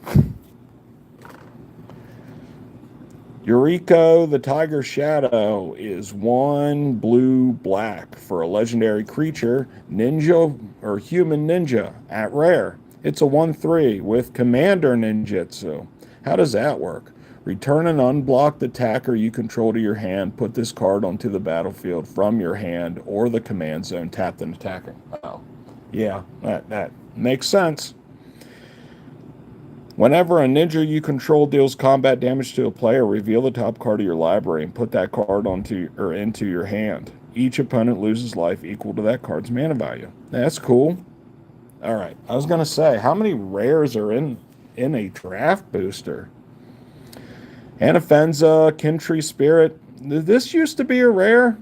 Yuriko the Tiger Shadow is 1 blue-black for a legendary creature, ninja or human ninja at rare. It's a 1/3 with Commander Ninjutsu. How does that work? Return an unblocked attacker you control to your hand. Put this card onto the battlefield from your hand or the command zone, tapped and attacking. Oh, yeah, that makes sense. Whenever a ninja you control deals combat damage to a player, reveal the top card of your library and put that card into your hand. Each opponent loses life equal to that card's mana value. That's cool. All right. I was going to say, how many rares are in a draft booster? Anafenza, Kintree Spirit. This used to be a rare.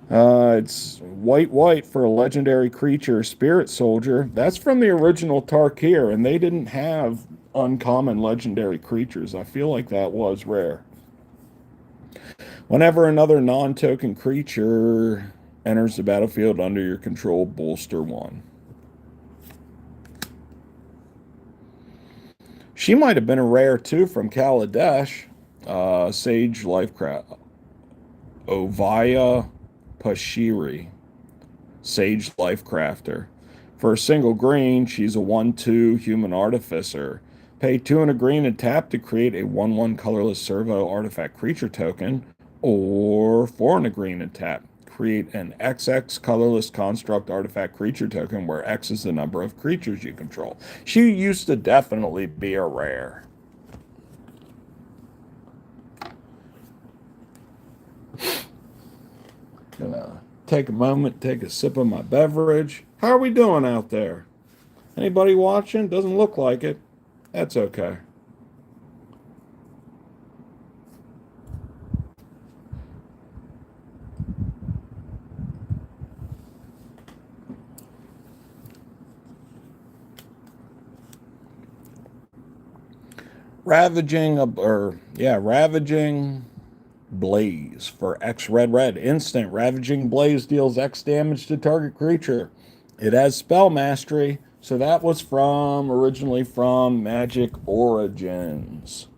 It's white for a legendary creature, Spirit Soldier. That's from the original Tarkir, and they didn't have uncommon legendary creatures. I feel like that was rare. Whenever another non-token creature enters the battlefield under your control, bolster one. She might have been a rare too from Kaladesh. Sage Lifecraft. Ovaya Pashiri. Sage Lifecrafter. For a single green, she's a 1/2 human artificer. Pay 2 and a green and tap to create a 1/1 colorless servo artifact creature token, or 4 and a green and tap. Create an XX colorless construct artifact creature token where X is the number of creatures you control. She used to definitely be a rare. Gonna take a moment, take a sip of my beverage. How are we doing out there? Anybody watching? Doesn't look like it. That's okay. Ravaging Blaze for X red. Instant Ravaging Blaze deals X damage to target creature. It has spell mastery, so that was originally from Magic Origins.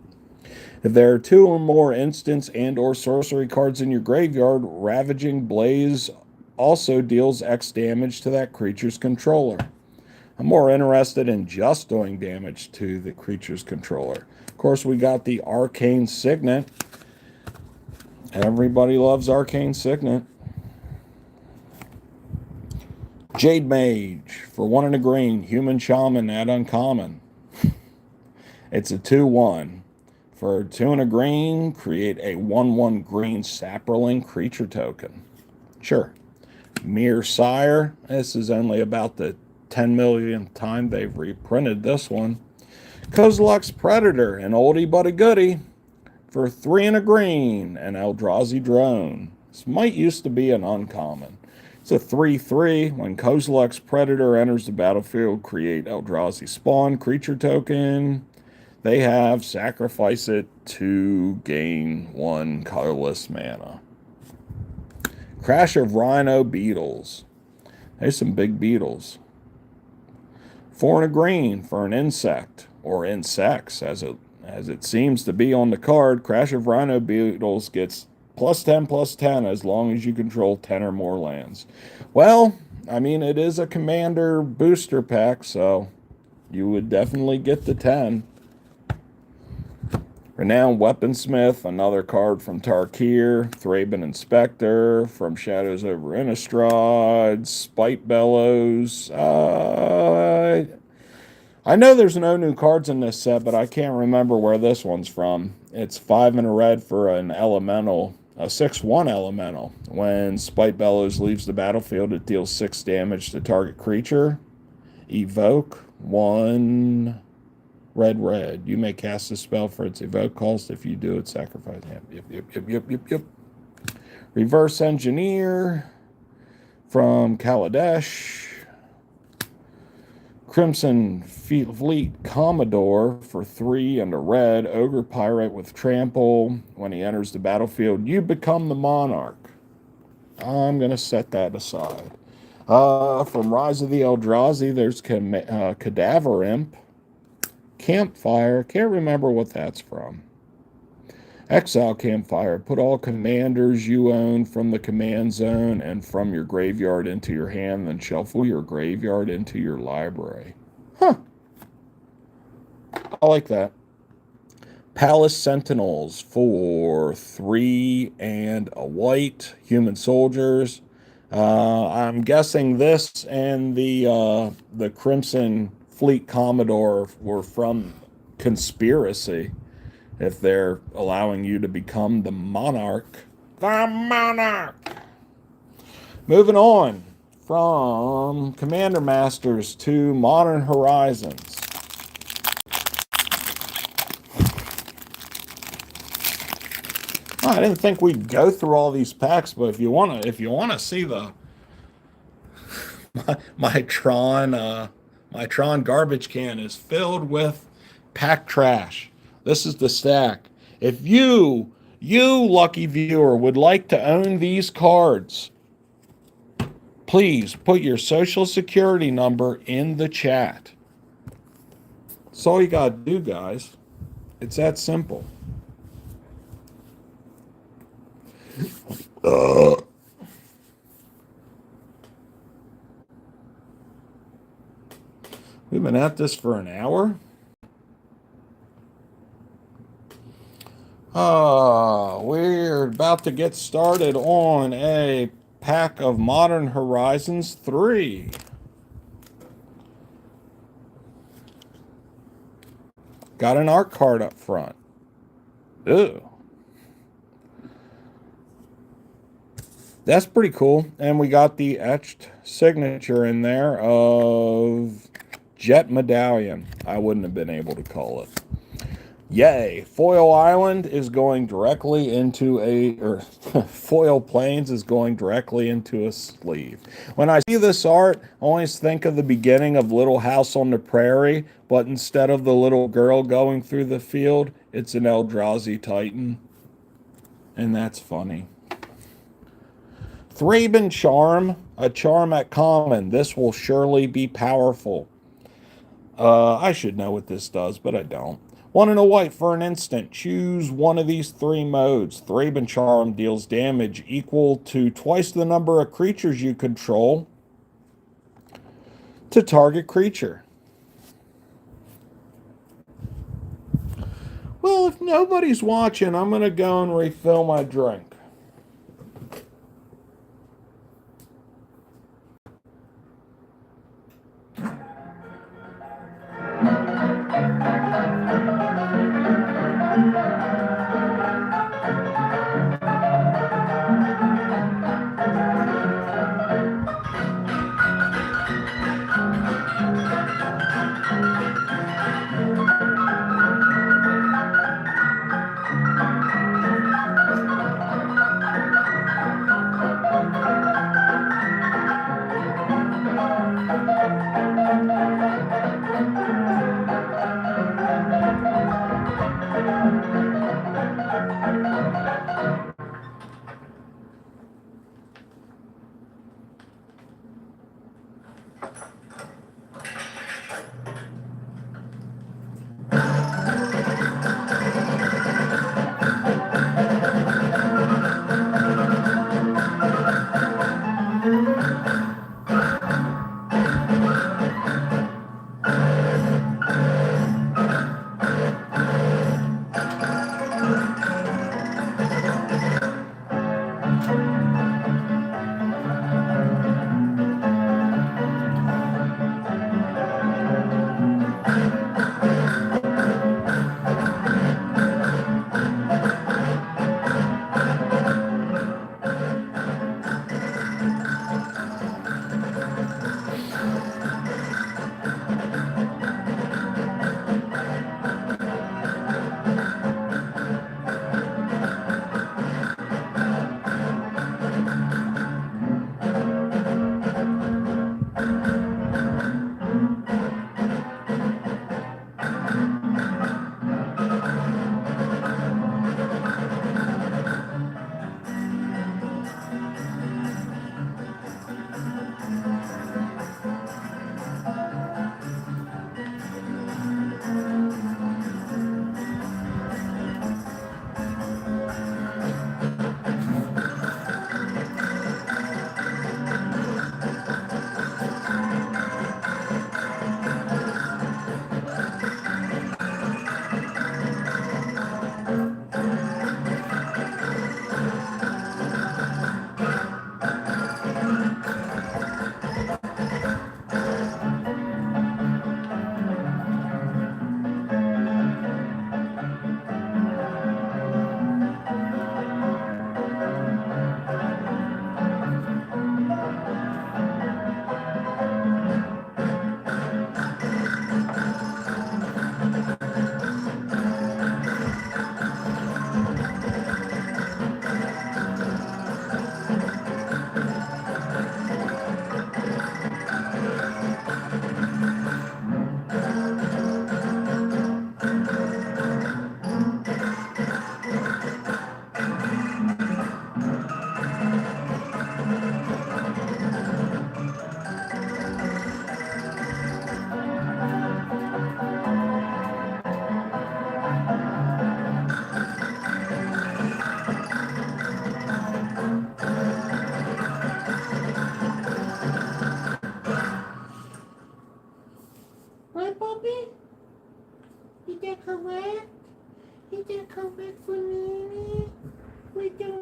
If there are 2 or more instants and or sorcery cards in your graveyard, Ravaging Blaze also deals X damage to that creature's controller. I'm more interested in just doing damage to the creature's controller. Of course, we got the Arcane Signet. Everybody loves Arcane Signet. Jade Mage for 1 and a green, Human Shaman at uncommon. It's a 2/1. For 2 and a green, create a 1/1 green Saproling creature token. Sure. Mere Sire. This is only about the 10 millionth time they've reprinted this one. Kozilek's Predator, an oldie but a goodie. For 3 and a green, an Eldrazi Drone. This might used to be an uncommon. It's a 3/3. When Kozilek's Predator enters the battlefield, create Eldrazi Spawn creature token. They have sacrifice it to gain 1 colorless mana. Crash of Rhino Beetles. There's some big beetles. 4 and a green for an insect, or insects, as it seems to be on the card. Crash of Rhino Beetles gets +10/+10 as long as you control 10 or more lands. Well, I mean, it is a commander booster pack, so you would definitely get the 10. Renowned Weaponsmith, another card from Tarkir. Thraben Inspector from Shadows over Innistrad. Spite Bellows. I know there's no new cards in this set, but I can't remember where this one's from. It's 5 and a red for an elemental, a 6/1 elemental. When Spite Bellows leaves the battlefield, it deals 6 damage to target creature. Evoke 1 red. You may cast a spell for its evoke cost. If you do, it sacrifice. Yep. Reverse Engineer from Kaladesh. Crimson Fleet Commodore for 3 and a red. Ogre Pirate with Trample. When he enters the battlefield, you become the monarch. I'm going to set that aside. From Rise of the Eldrazi, there's Cadaver Imp. Campfire. Can't remember what that's from. Exile Campfire. Put all commanders you own from the command zone and from your graveyard into your hand, then shuffle your graveyard into your library. Huh. I like that. Palace Sentinels for 3 and a white. Human soldiers. I'm guessing this and the Crimson Fleet Commodore were from Conspiracy, if they're allowing you to become the monarch. The monarch! Moving on from Commander Masters to Modern Horizons. I didn't think we'd go through all these packs, but if you wanna see the my my Tron garbage can is filled with pack trash. This is the stack. If you lucky viewer would like to own these cards, please put your social security number in the chat. That's all you gotta do, guys. It's that simple. We've been at this for an hour. We're about to get started on a pack of Modern Horizons 3. Got an art card up front. Ew. That's pretty cool. And we got the etched signature in there of Jet Medallion. I wouldn't have been able to call it. Yay. Foil Island is going directly into Foil Plains is going directly into a sleeve. When I see this art, I always think of the beginning of Little House on the Prairie, but instead of the little girl going through the field, it's an Eldrazi Titan. And that's funny. Thraben Charm, a charm at common. This will surely be powerful. I should know what this does, but I don't. 1 and a white for an instant. Choose one of these 3 modes. Thraben Charm deals damage equal to twice the number of creatures you control to target creature. Well, if nobody's watching, I'm going to go and refill my drink. come back for me? We don't.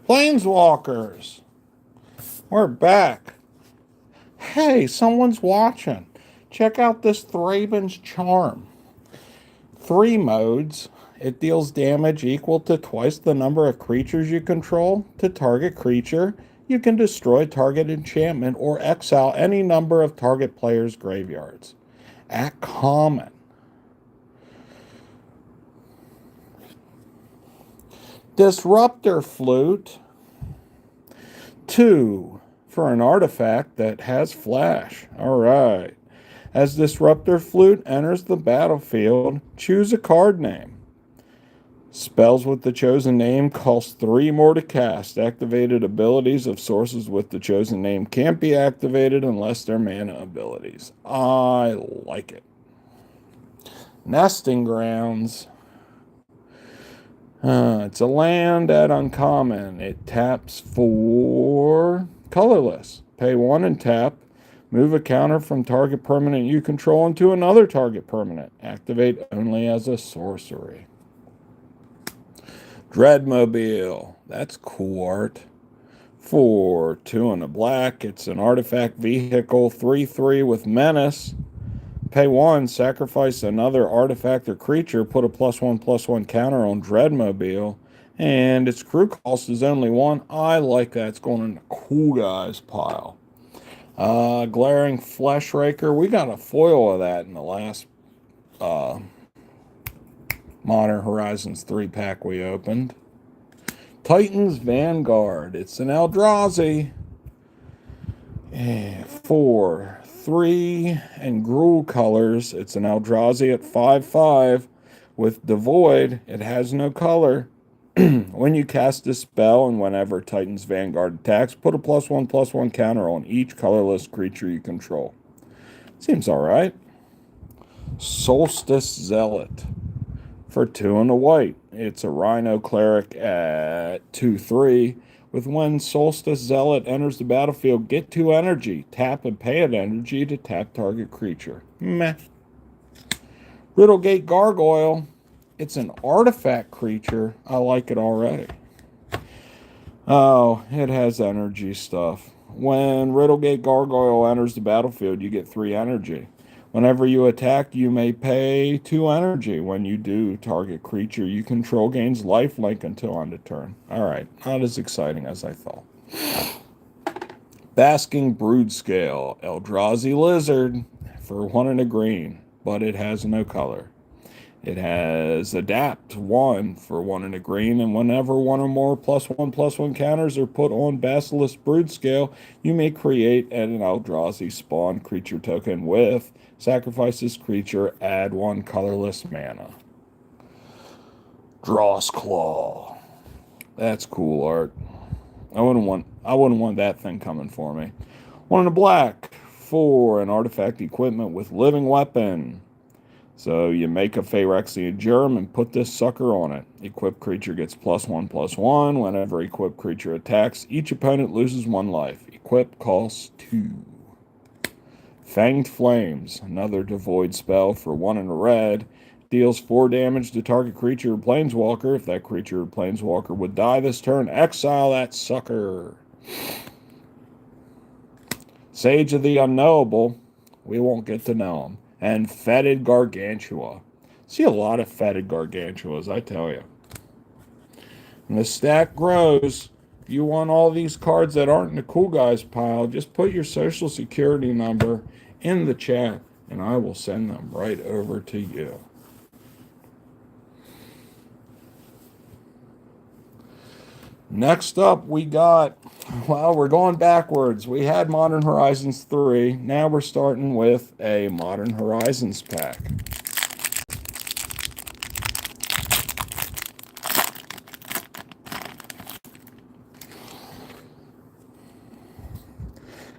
Planeswalkers, we're back. Hey, someone's watching. Check out this Thraben's Charm. 3 modes. It deals damage equal to twice the number of creatures you control to target creature. You can destroy target enchantment or exile any number of target players' graveyards. At common. Disruptor Flute. 2 for an artifact that has flash. Alright. As Disruptor Flute enters the battlefield, choose a card name. Spells with the chosen name cost 3 more to cast. Activated abilities of sources with the chosen name can't be activated unless they're mana abilities. I like it. Nesting Grounds. It's a land at uncommon. It taps for colorless. Pay 1 and tap. Move a counter from target permanent you control into another target permanent. Activate only as a sorcery. Dreadmobile. That's cool art. For 2 and a black. It's an artifact vehicle. 3/3 with menace. Pay 1, sacrifice another artifact or creature, put a +1/+1 counter on Dreadmobile, and its crew cost is only 1. I like that. It's going in the cool guys pile. Glaring Flesh Raker. We got a foil of that in the last Modern Horizons 3-pack we opened. Titan's Vanguard. It's an Eldrazi. 4, 3, and Gruul colors. It's an Eldrazi at 5/5 with Devoid. It has no color. When you cast a spell and whenever Titan's Vanguard attacks, put a +1/+1 counter on each colorless creature you control. Seems alright. Solstice Zealot. For 2 and a white. It's a Rhino Cleric at 2/3. With when Solstice Zealot enters the battlefield, get 2 energy. Tap and pay an energy to tap target creature. Meh. Riddlegate Gargoyle. It's an artifact creature. I like it already. Oh, it has energy stuff. When Riddlegate Gargoyle enters the battlefield, you get 3 energy. Whenever you attack, you may pay 2 energy. When you do, target creature you control gains lifelink until end of turn. Alright, not as exciting as I thought. Basking Brood Scale, Eldrazi Lizard for 1 and a green, but it has no color. It has Adapt 1 for 1 and a green, and whenever 1 or more +1/+1 counters are put on Basilisk Brood Scale, you may create an Eldrazi spawn creature token with sacrifice this creature, add 1 colorless mana. Dross Claw. That's cool art. I wouldn't want that thing coming for me. 1 in a black for an artifact equipment with living weapon. So you make a Phyrexian Germ and put this sucker on it. Equipped creature gets +1/+1. Whenever equipped creature attacks, each opponent loses 1 life. Equip costs 2. Fanged Flames, another devoid spell for 1 in a red. Deals 4 damage to target creature or planeswalker. If that creature or planeswalker would die this turn, exile that sucker. Sage of the Unknowable, we won't get to know him. And Fetid Gargantua. See a lot of Fetid Gargantuas, I tell you. And the stack grows. If you want all these cards that aren't in the cool guys pile, just put your social security number in the chat, and I will send them right over to you. Next up, we got, well, we're going backwards. We had Modern Horizons 3. Now we're starting with a Modern Horizons pack.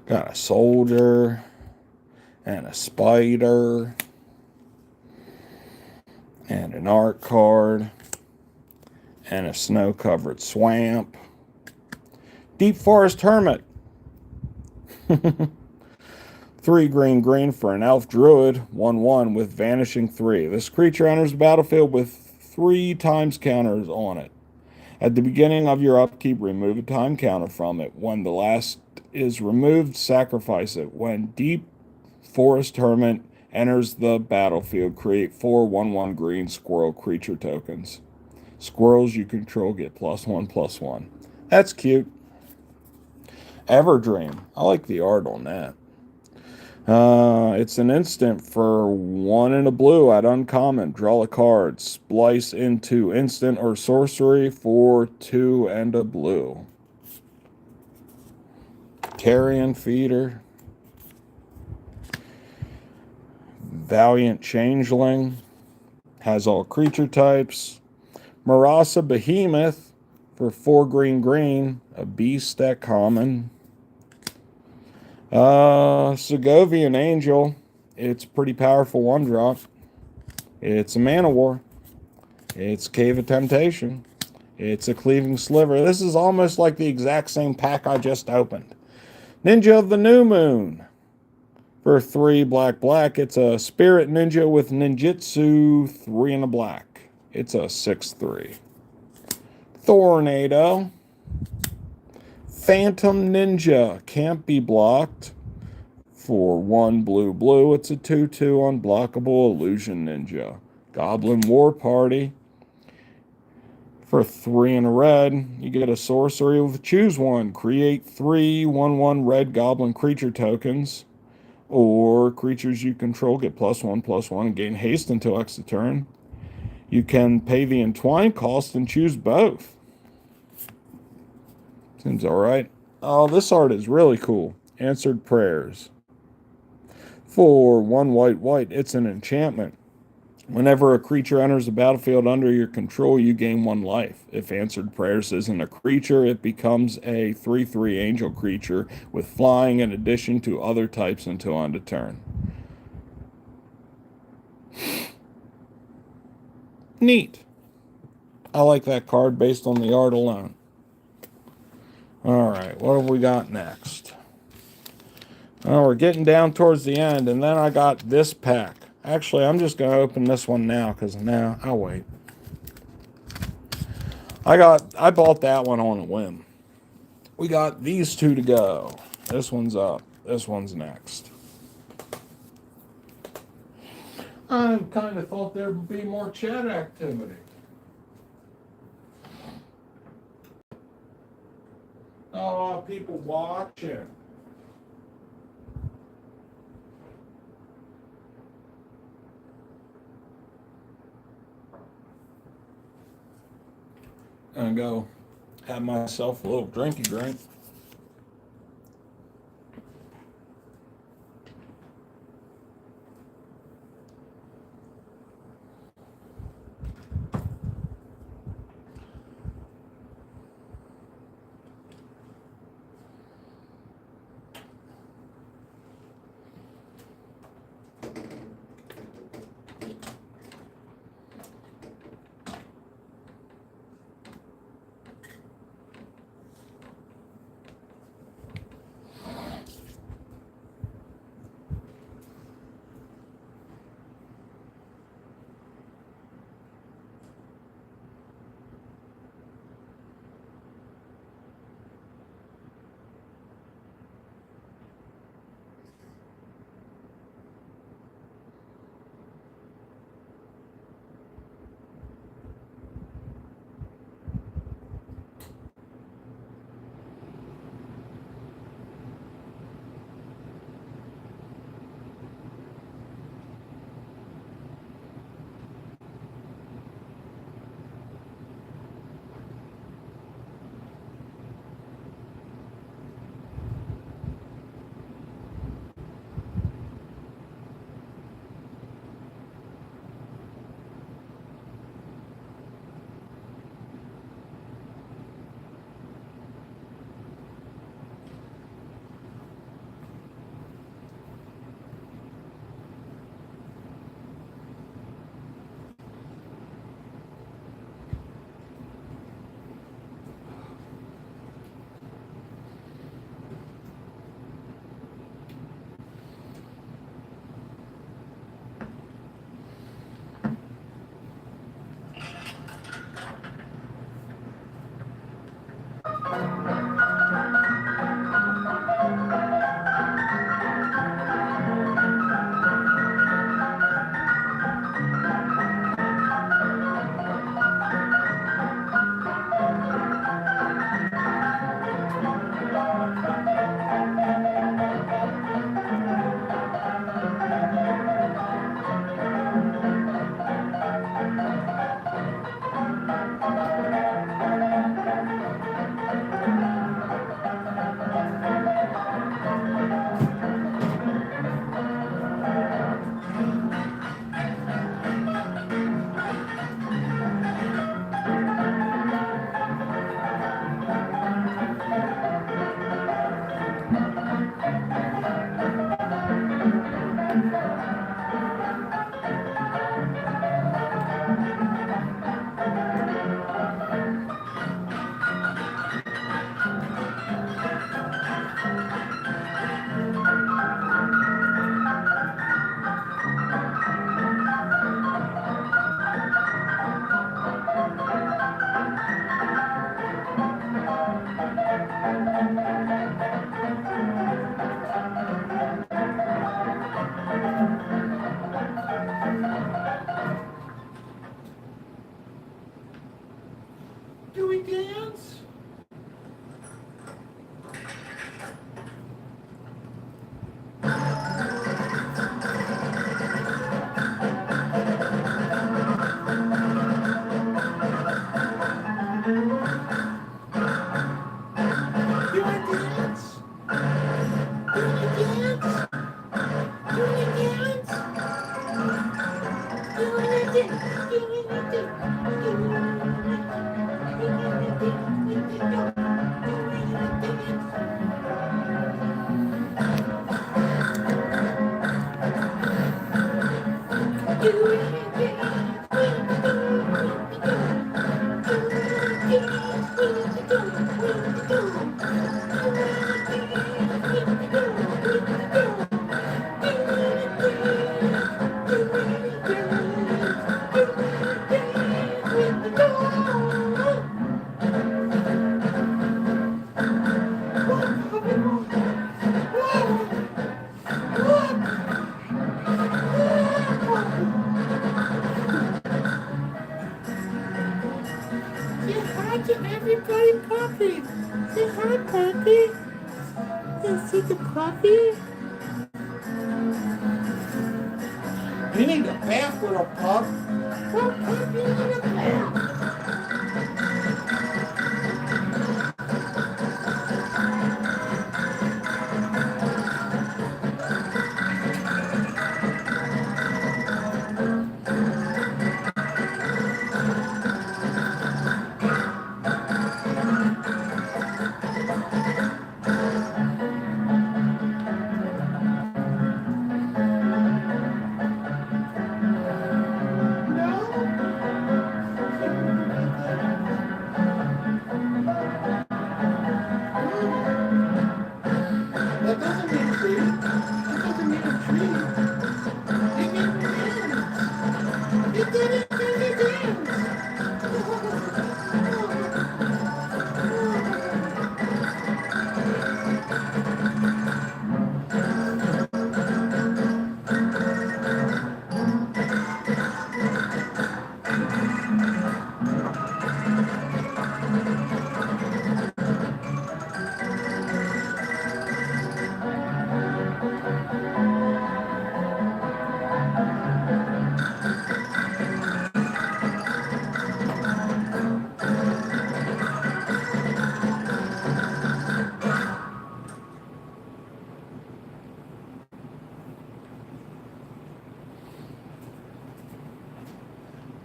Got a soldier and a spider and an art card. And a snow-covered swamp. Deep Forest Hermit. 3 green for an elf druid. 1/1 with vanishing 3. This creature enters the battlefield with 3 times counters on it. At the beginning of your upkeep, remove a time counter from it. When the last is removed, sacrifice it. When Deep Forest Hermit enters the battlefield, create 4 1/1 green squirrel creature tokens. Squirrels you control get +1/+1. That's cute. Everdream. I like the art on that. It's an instant for 1 and a blue at uncommon. Draw a card. Splice into instant or sorcery for 2 and a blue. Carrion Feeder. Valiant Changeling. Has all creature types. Marasa Behemoth for 4 green, a beast at common. Segovian Angel, it's pretty powerful 1-drop. It's a Mana War. It's Cave of Temptation. It's a Cleaving Sliver. This is almost like the exact same pack I just opened. Ninja of the New Moon for 3 black. It's a Spirit Ninja with Ninjutsu, 3 and a black. It's a 6/3. Tornado. Phantom Ninja. Can't be blocked. For 1 blue. It's a 2/2 unblockable Illusion Ninja. Goblin War Party. For 3 and a red, you get a sorcery with choose 1. Create 3 1/1 red goblin creature tokens. Or creatures you control get +1/+1 and gain haste until exit turn. You can pay the entwine cost and choose both. Seems alright. Oh, this art is really cool. Answered Prayers. For 1 white, it's an enchantment. Whenever a creature enters the battlefield under your control, you gain 1 life. If Answered Prayers isn't a creature, it becomes a 3/3 angel creature with flying in addition to other types until end of turn. Neat. I like that card based on the art alone. Alright, what have we got next? Oh, we're getting down towards the end, and then I got this pack. Actually, I'm just going to open this one now, because now, I'll wait. I bought that one on a whim. We got these 2 to go. This one's up. This one's next. I kind of thought there would be more chat activity. Oh, people watching. I'm gonna go have myself a little drinky drink. Do we dance? Do I dance? Do we dance? Do we dance? Do we dance? Do we Say hi to everybody, Puppy. Say hi, Puppy. You see the puppy? You need a bath, little pup. Oh, pup, you need a bath. That doesn't mean a tree. That doesn't mean a tree. It means dance. It didn't mean a dance.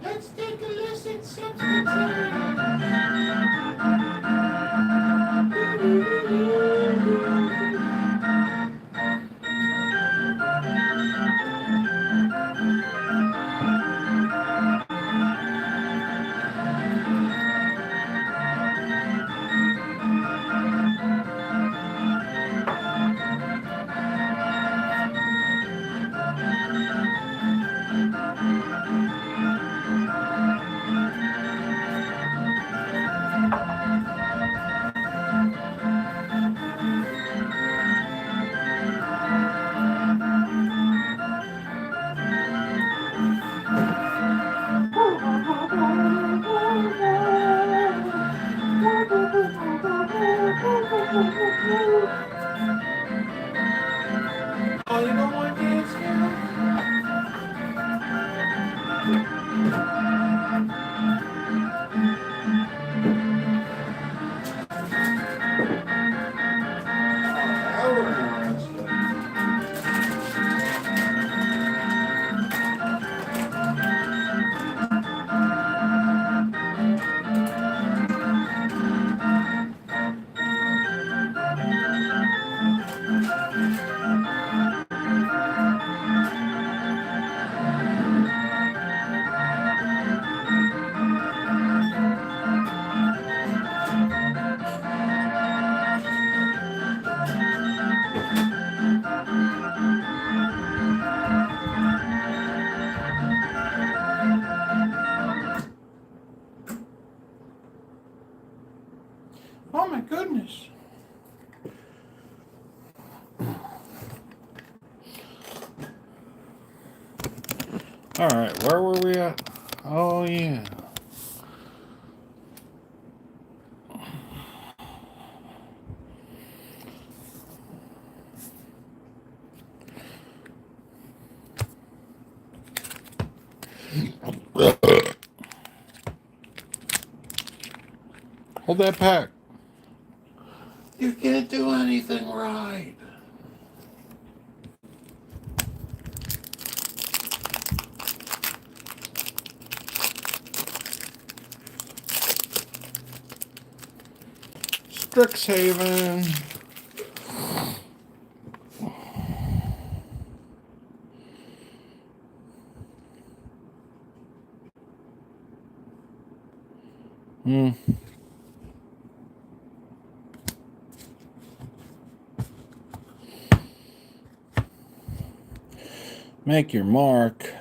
Let's take a listen, substitute. Oh, you don't want to dance now? Oh, we're interested. Oh my goodness. All right, where were we at? Oh, yeah. Hold that pack. You can't do anything right. Strixhaven. Make your mark.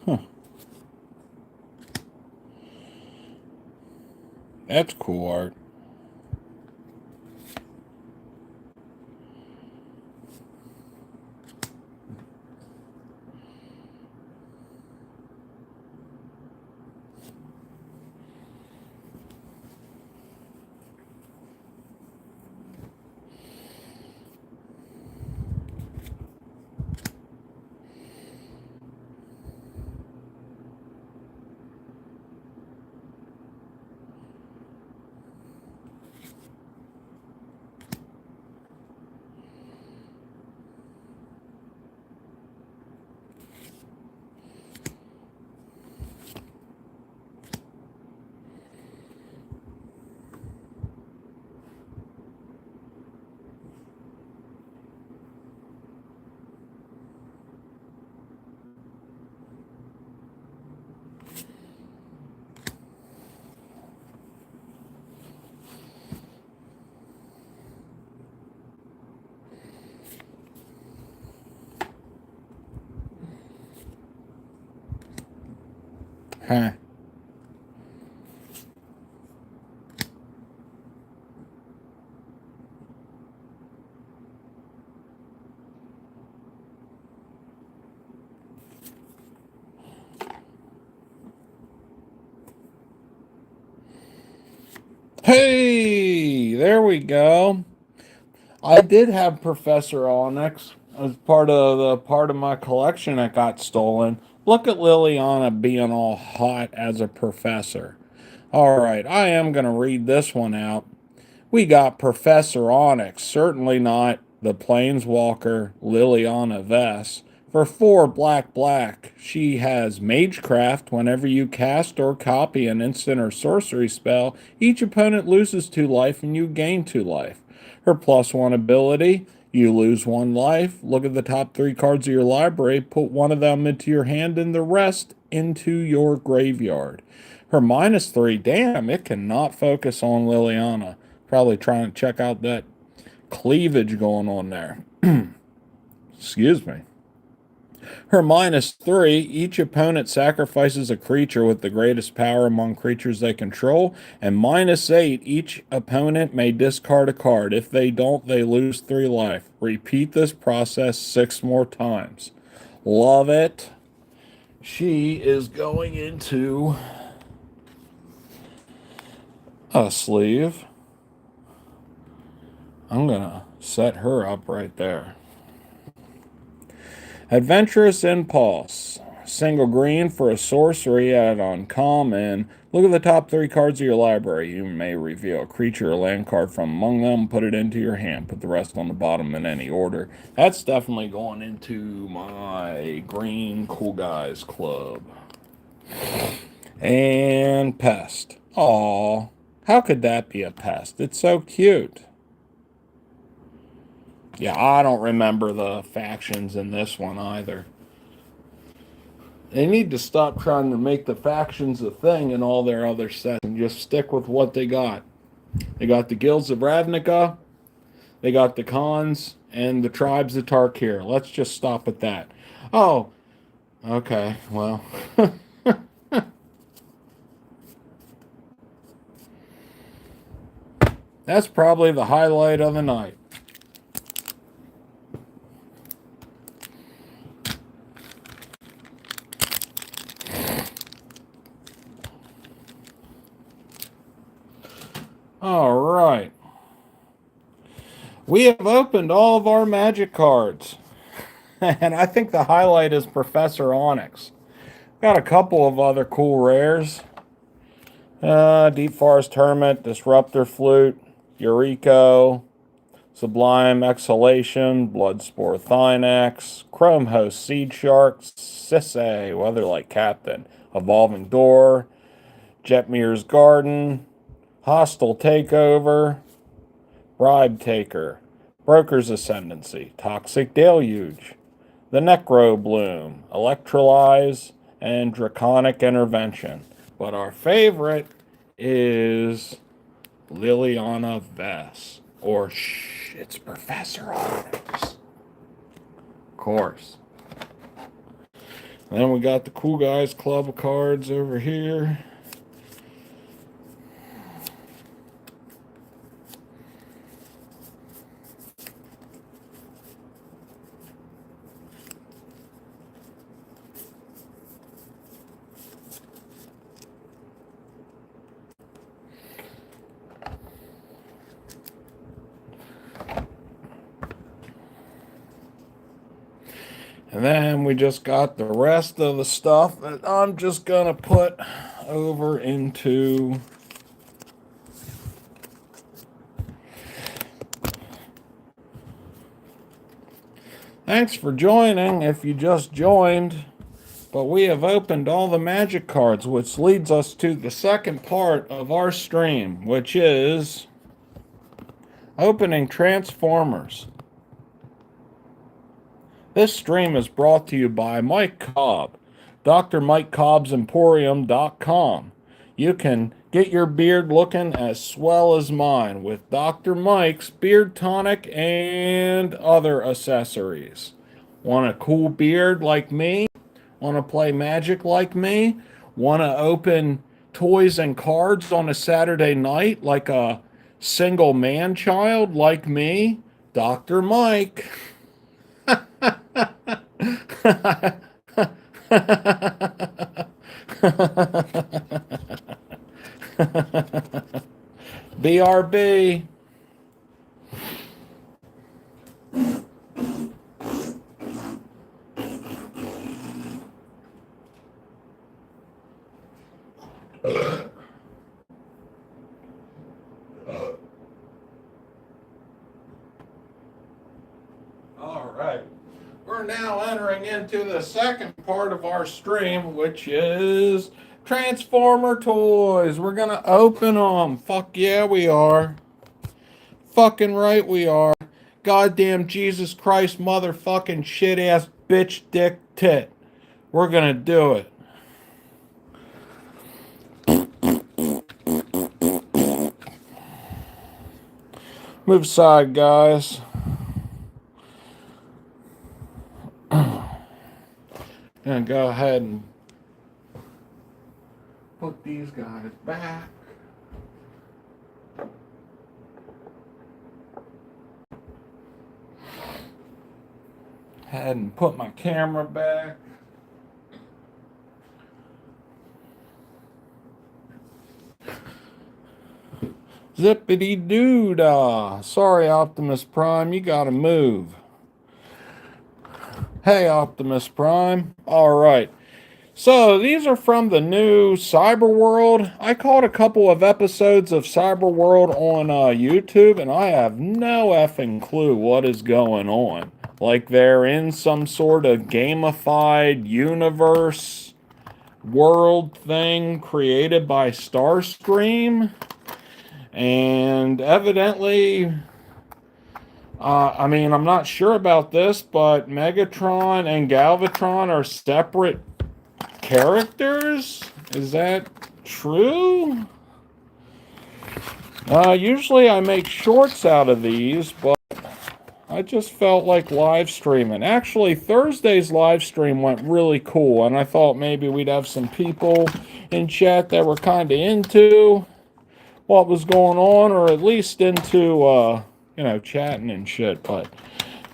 Huh. That's cool art. Huh. Hey, there we go. I did have Professor Onyx as part of my collection that got stolen. Look at Liliana being all hot as a professor. All right, I am going to read this one out. We got Professor Onyx, certainly not the Planeswalker Liliana Vess. For 4 black black, she has Magecraft. Whenever you cast or copy an instant or sorcery spell, each opponent loses 2 life and you gain 2 life. Her +1 ability, you lose 1 life. Look at the top 3 cards of your library, put 1 of them into your hand and the rest into your graveyard. Her -3, damn, it cannot focus on Liliana. Probably trying to check out that cleavage going on there. Excuse me. Her -3, each opponent sacrifices a creature with the greatest power among creatures they control. And -8, each opponent may discard a card. If they don't, they lose 3 life. Repeat this process 6 more times. Love it. She is going into a sleeve. I'm going to set her up right there. Adventurous Impulse. Single green for a sorcery at uncommon. Look at the top 3 cards of your library. You may reveal a creature or land card from among them, put it into your hand. Put the rest on the bottom in any order. That's definitely going into my Green Cool Guys Club. And Pest. Aw, how could that be a pest? It's so cute. Yeah, I don't remember the factions in this one either. They need to stop trying to make the factions a thing in all their other sets and just stick with what they got. They got the Guilds of Ravnica, they got the Khans, and the Tribes of Tarkir. Let's just stop at that. Oh, okay, well. That's probably the highlight of the night. All right. We have opened all of our magic cards. And I think the highlight is Professor Onyx. Got a couple of other cool rares. Deep Forest Hermit, Disruptor Flute, Eureka, Sublime Exhalation, Bloodspore Thynax, Chrome Host Seed Shark, Sisay, Weatherlight Captain, Evolving Door, Jetmir's Garden, Hostile Takeover, Bribe Taker, Broker's Ascendancy, Toxic Deluge, the Necro Bloom, Electrolyze, and Draconic Intervention. But our favorite is Liliana Vess. Or it's Professor Onyx. Of course. Then we got the Cool Guys Club of cards over here. And then we just got the rest of the stuff that I'm just going to put over into Thanks for joining if you just joined. But we have opened all the magic cards, which leads us to the second part of our stream, which is opening Transformers. This stream is brought to you by Mike Cobb, drmikecobbsemporium.com. You can get your beard looking as swell as mine with Dr. Mike's Beard Tonic and other accessories. Want a cool beard like me? Want to play Magic like me? Want to open toys and cards on a Saturday night like a single man child like me? Dr. Mike. BRB. All right. We're now entering into the second part of our stream, which is Transformer toys. We're going to open them. Fuck yeah, we are. Fucking right we are. Goddamn Jesus Christ, motherfucking shit ass bitch dick tit. We're going to do it. Move aside, guys. And go ahead and put these guys back. Ahead and put my camera back. Zippity doo dah. Sorry, Optimus Prime, you gotta move. Hey, Optimus Prime. All right. So these are from the new Cyberworld. I caught a couple of episodes of Cyberworld on YouTube, and I have no effing clue what is going on. Like they're in some sort of gamified universe world thing created by Starscream. And evidently, I mean, I'm not sure about this, but Megatron and Galvatron are separate characters? Is that true? Usually I make shorts out of these, but I just felt like live streaming. Actually, Thursday's live stream went really cool, and I thought maybe we'd have some people in chat that were kind of into what was going on, or at least into, you know, chatting and shit, but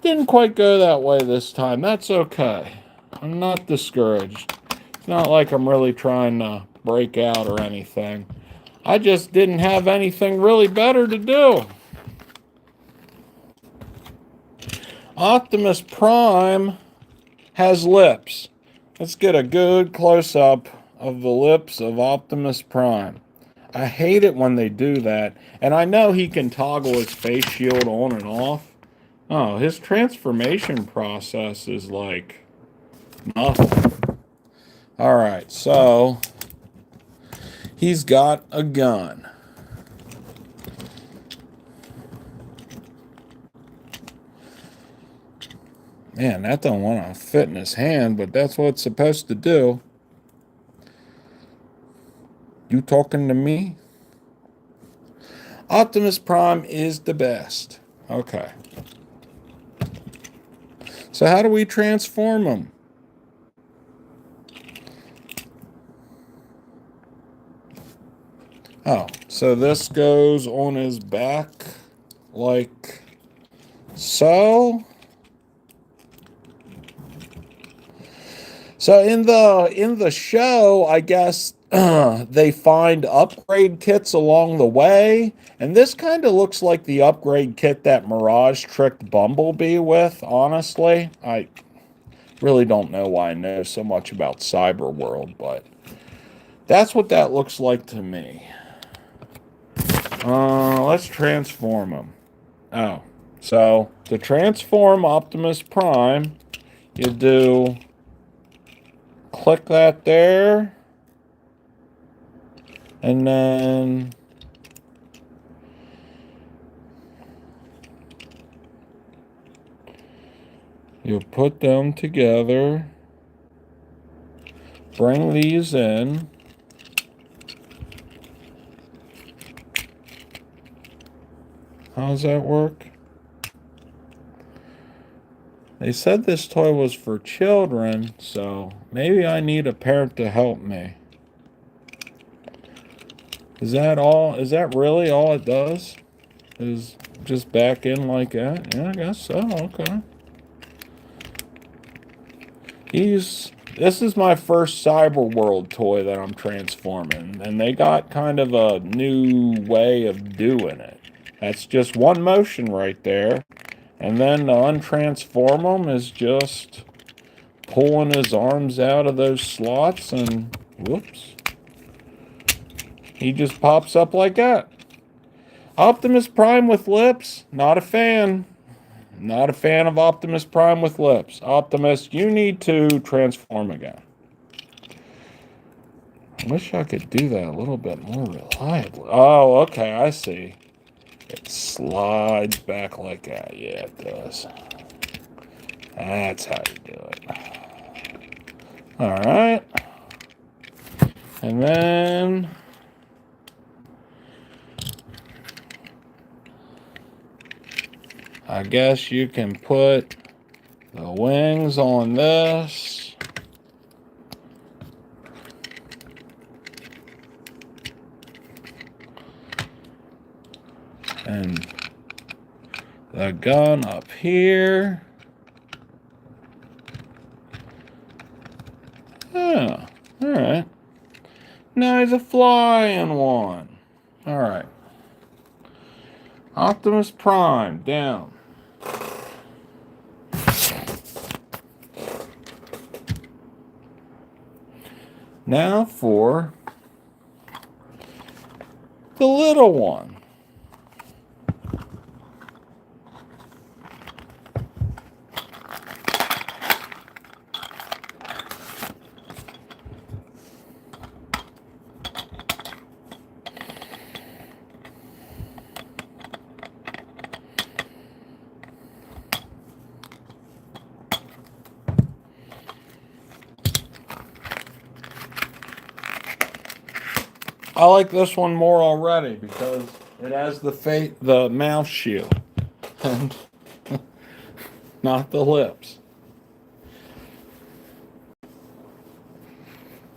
didn't quite go that way this time. That's okay. I'm not discouraged. It's not like I'm really trying to break out or anything. I just didn't have anything really better to do. Optimus Prime has lips. Let's get a good close-up of the lips of Optimus Prime. I hate it when they do that. And I know he can toggle his face shield on and off. Oh, his transformation process is like nothing. Alright, so he's got a gun. Man, that don't want to fit in his hand, but that's what it's supposed to do. You talking to me? Optimus Prime is the best. Okay. So how do we transform him? Oh, so this goes on his back like so. So in the show, I guess they find upgrade kits along the way, and this kind of looks like the upgrade kit that Mirage tricked Bumblebee with, honestly. I really don't know why I know so much about Cyberworld, but that's what that looks like to me. Let's transform him. Oh, so to transform Optimus Prime, you do click that there, and then you put them together, bring these in, how does that work? They said this toy was for children, so maybe I need a parent to help me. Is that all? Is that really all it does? Is just back in like that? Yeah, I guess so. Okay. This is my first Cyberworld toy that I'm transforming, and they got kind of a new way of doing it. That's just one motion right there, and then to untransform him is just pulling his arms out of those slots, and whoops, he just pops up like that. Optimus Prime with lips, not a fan. Not a fan of Optimus Prime with lips. Optimus, you need to transform again. I wish I could do that a little bit more reliably. Oh, okay, I see. It slides back like that. Yeah, it does. That's how you do it. All right. And then I guess you can put the wings on this. And the gun up here. Yeah, all right. Now he's a flying one. All right. Optimus Prime, down. Now for the little one. I like this one more already because it has the mouth shield and not the lips.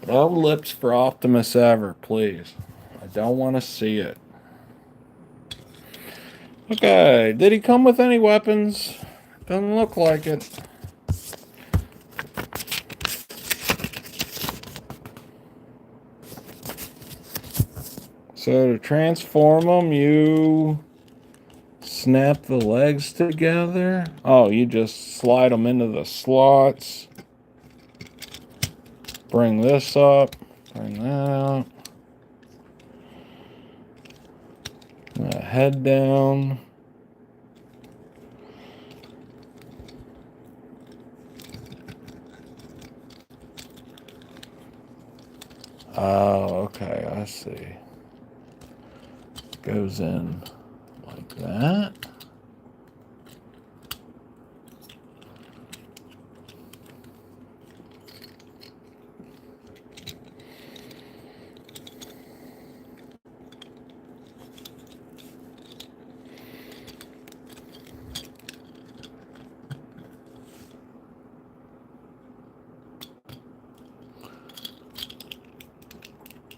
No lips for Optimus ever, please. I don't want to see it. Okay, did he come with any weapons? Doesn't look like it. So to transform them, you snap the legs together. Oh, you just slide them into the slots. Bring this up. Bring that out. Head down. Oh, okay, I see. Goes in like that.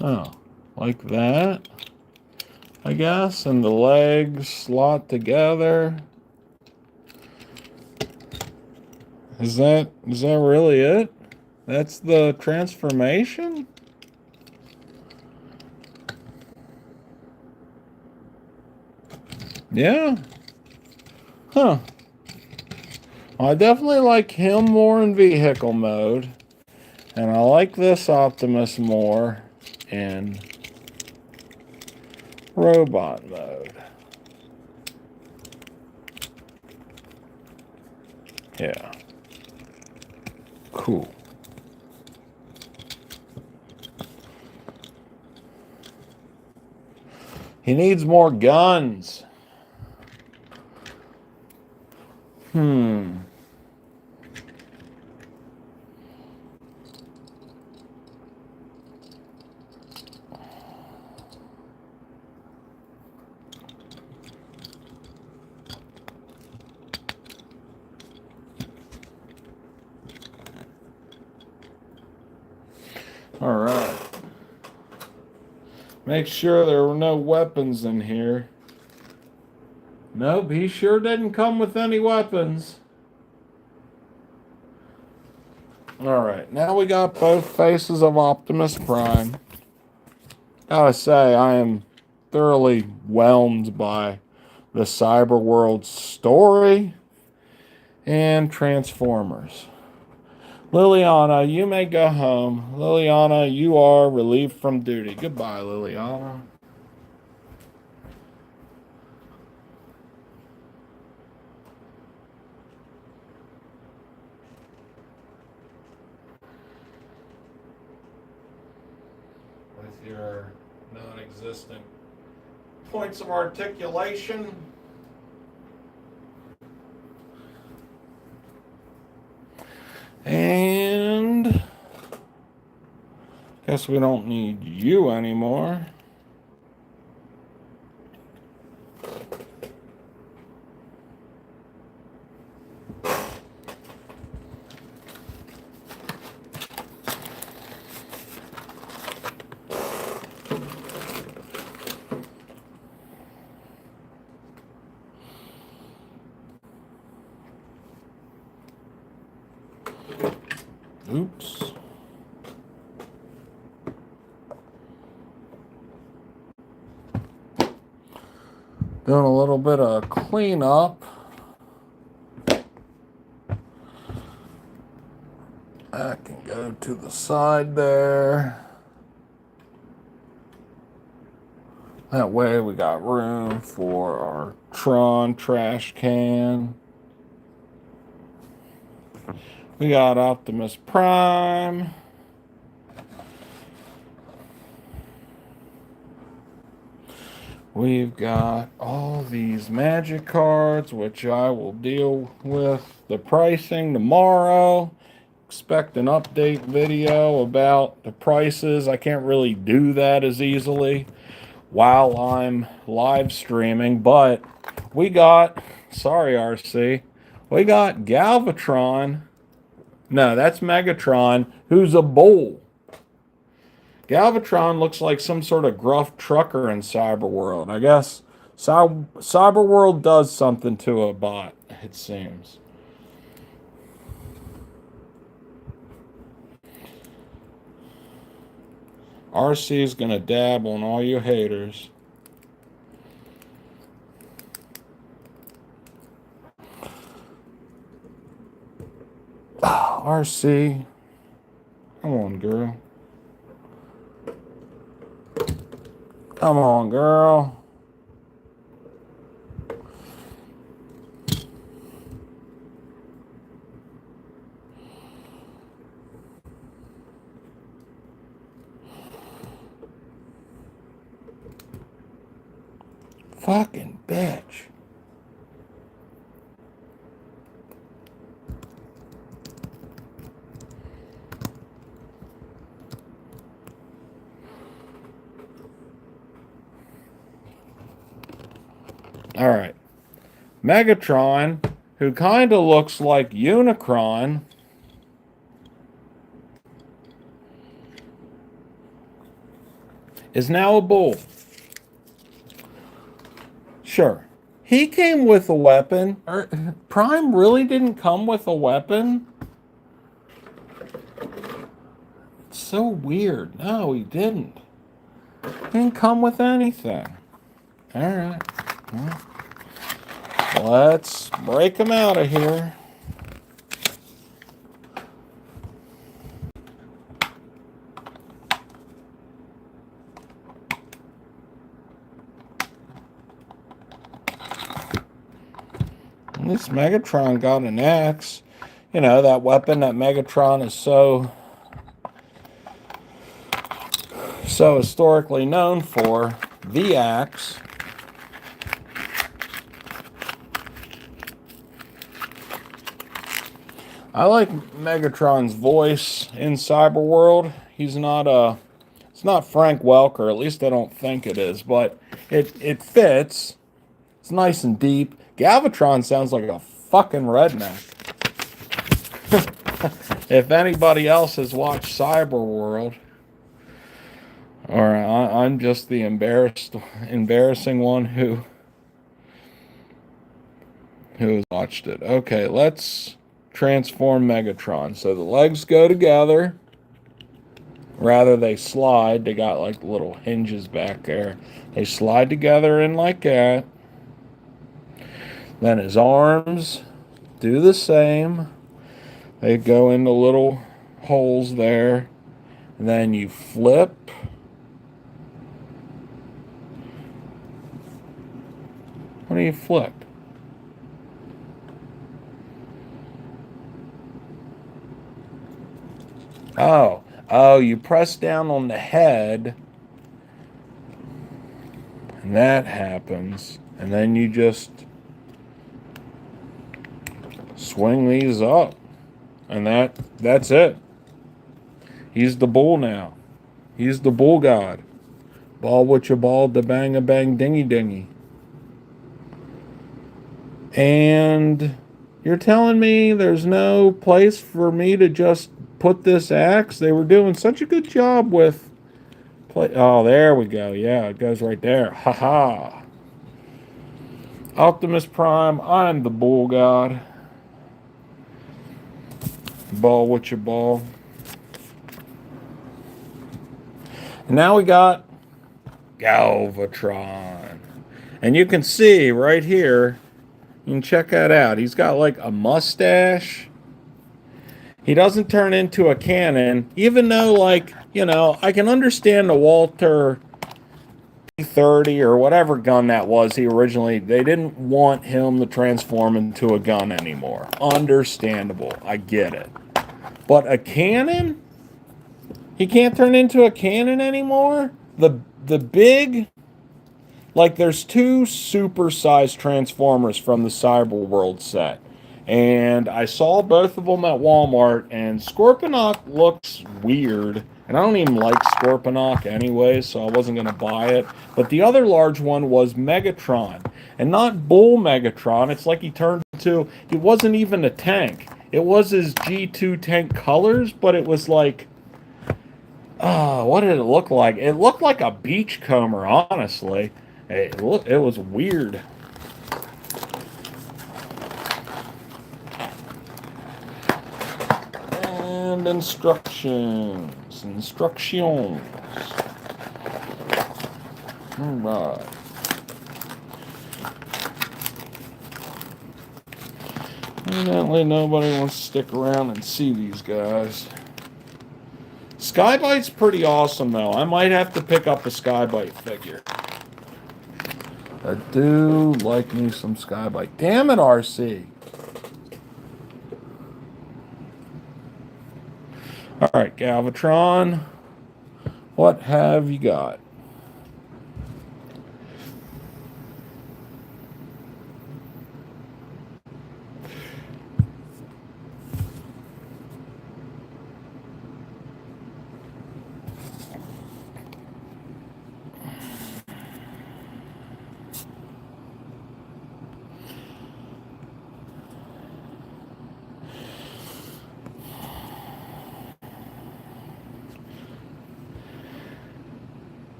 Oh, like that, I guess, and the legs slot together. Is that really it? That's the transformation? Yeah. Huh. I definitely like him more in vehicle mode. And I like this Optimus more in robot mode. Yeah. Cool. He needs more guns. All right. Make sure there were no weapons in here. Nope, he sure didn't come with any weapons. Alright, now we got both faces of Optimus Prime. Gotta say, I am thoroughly whelmed by the Cyberworld story and Transformers. Liliana, you may go home. Liliana, you are relieved from duty. Goodbye, Liliana. With your non-existent points of articulation. And guess we don't need you anymore. Oops. Doing a little bit of cleanup. I can go to the side there. That way we got room for our Tron trash can. We got Optimus Prime. We've got all these magic cards, which I will deal with the pricing tomorrow. Expect an update video about the prices. I can't really do that as easily while I'm live streaming, but we got, sorry RC, we got Galvatron. No, that's Megatron, who's a bull. Galvatron looks like some sort of gruff trucker in Cyberworld. I guess Cyberworld does something to a bot, it seems. RC is going to dab on all you haters. Oh, RC. Come on, girl. Come on, girl. Fucking bitch. All right. Megatron, who kind of looks like Unicron, is now a bull. Sure. He came with a weapon. Prime really didn't come with a weapon? It's so weird. No, he didn't. He didn't come with anything. All right. Well, let's break him out of here. At least Megatron got an axe. You know, that weapon that Megatron is so historically known for, the axe. I like Megatron's voice in Cyberworld. He's not it's not Frank Welker, at least I don't think it is, but it fits. It's nice and deep. Galvatron sounds like a fucking redneck. If anybody else has watched Cyberworld. Or I'm just the embarrassing one who's watched it. Okay, let's transform Megatron. So the legs go together. Rather, they slide. They got like little hinges back there. They slide together in like that. Then his arms do the same. They go into little holes there. And then you flip. What do you flip? Oh, you press down on the head, and that happens. And then you just swing these up. And that's it. He's the bull now. He's the bull god. Ball with your ball, da bang a bang dingy dingy. And you're telling me there's no place for me to just put this axe? They were doing such a good job with play. Oh, there we go. Yeah, it goes right there. Ha ha. Optimus Prime, I'm the bull god. Ball with your ball. And now we got Galvatron. And you can see right here, you can check that out. He's got like a mustache. He doesn't turn into a cannon, even though, like, I can understand the Walter 30 or whatever gun that was. They didn't want him to transform into a gun anymore. Understandable. I get it. But a cannon? He can't turn into a cannon anymore? The big, like, there's two super-sized Transformers from the Cyberworld set. And I saw both of them at Walmart, and Scorponok looks weird. And I don't even like Scorponok anyway, so I wasn't going to buy it. But the other large one was Megatron. And not Bull Megatron. It's like he turned into, it wasn't even a tank. It was his G2 tank colors, but it was like, what did it look like? It looked like a beachcomber, honestly. It was weird. And instructions. All right. Evidently nobody wants to stick around and see these guys. Skybite's pretty awesome, though. I might have to pick up a Skybite figure. I do like me some Skybite. Damn it, RC. All right, Galvatron. What have you got?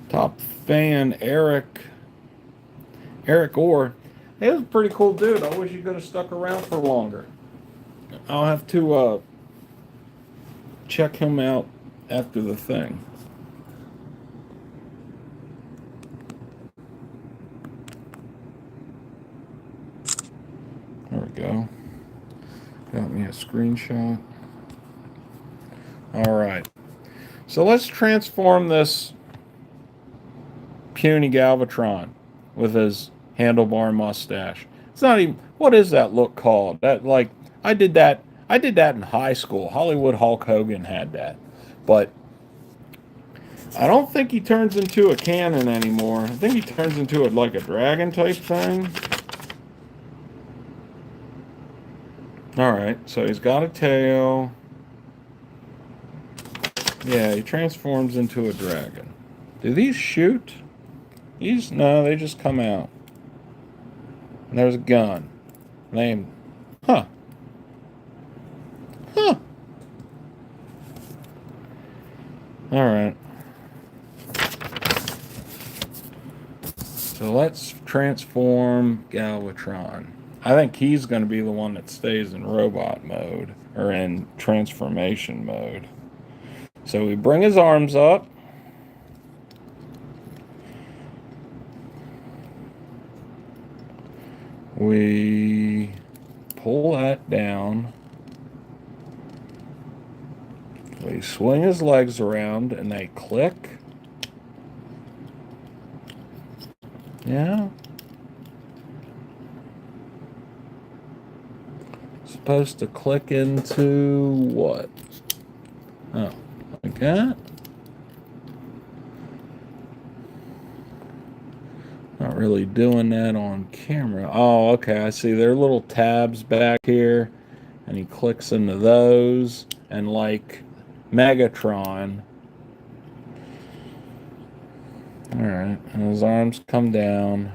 Top fan Eric Orr. He was a pretty cool dude. I wish he could have stuck around for longer. I'll have to check him out after the thing. There we go. Got me a screenshot. All right. So let's transform this puny Galvatron with his handlebar mustache. It's not even, what is that look called? That, like, I did that in high school. Hollywood Hulk Hogan had that. But I don't think he turns into a cannon anymore. I think he turns into like a dragon type thing. All right, so he's got a tail. Yeah, he transforms into a dragon. Do these shoot? These, no, they just come out. And there's a gun. Name. Huh. Huh. Alright. So let's transform Galvatron. I think he's going to be the one that stays in robot mode, or in transformation mode. So we bring his arms up. We pull that down. We swing his legs around and they click. Yeah. Supposed to click into what? Oh, like that? Not really doing that on camera. Oh, okay, I see. There are little tabs back here, and he clicks into those, and like Megatron. Alright, and his arms come down,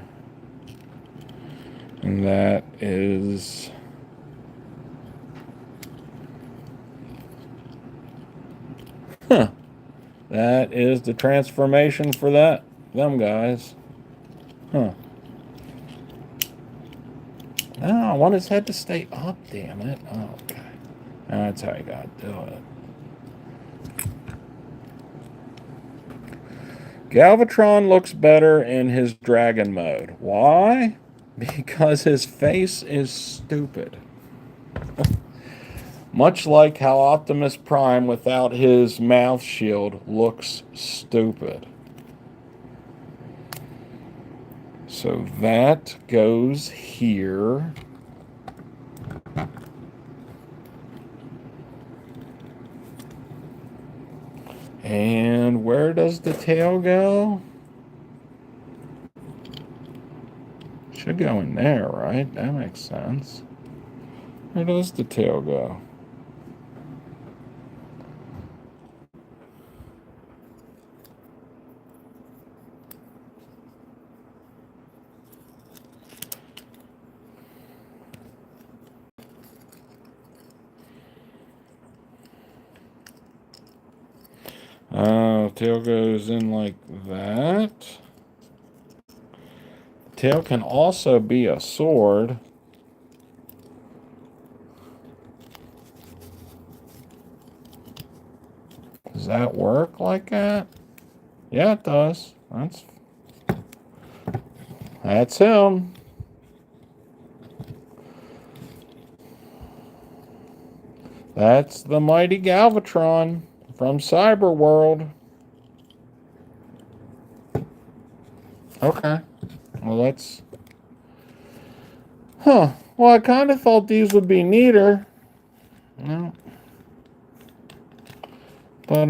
and that is... Huh. That is the transformation for them guys. Huh. Oh, I want his head to stay up, damn it. Oh, okay. That's how you gotta do it. Galvatron looks better in his dragon mode. Why? Because his face is stupid. Much like how Optimus Prime without his mouth shield looks stupid. So that goes here. And where does the tail go? Should go in there, right? That makes sense. Where does the tail go? Tail goes in like that. Tail can also be a sword. Does that work like that? Yeah, it does. That's him. That's the mighty Galvatron from Cyberworld. Okay. Well, let's... Huh. Well, I kind of thought these would be neater. No. But,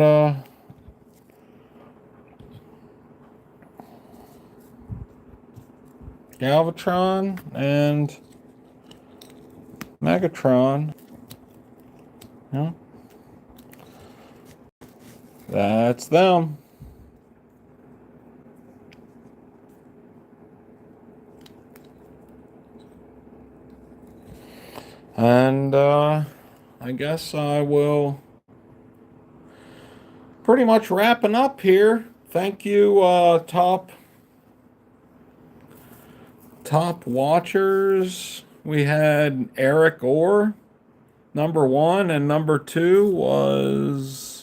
Galvatron and Megatron. Yeah. That's them. And I guess I will pretty much wrapping up here. Thank you, top watchers. We had Eric Orr, number 1, and number 2 was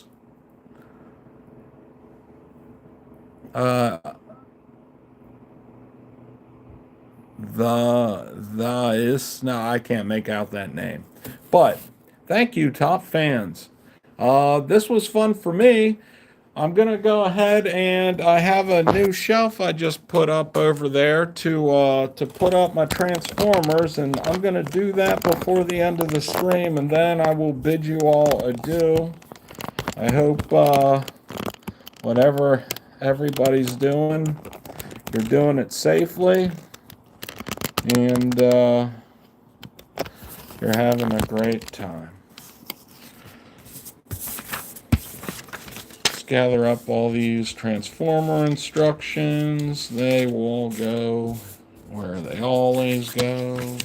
no, I can't make out that name. But thank you, top fans. This was fun for me. I'm gonna go ahead and I have a new shelf I just put up over there to put up my Transformers, and I'm gonna do that before the end of the stream, and then I will bid you all adieu. I hope whatever everybody's doing, you're doing it safely, and you're having a great time. gather up all these transformer instructions. They will go where they always go.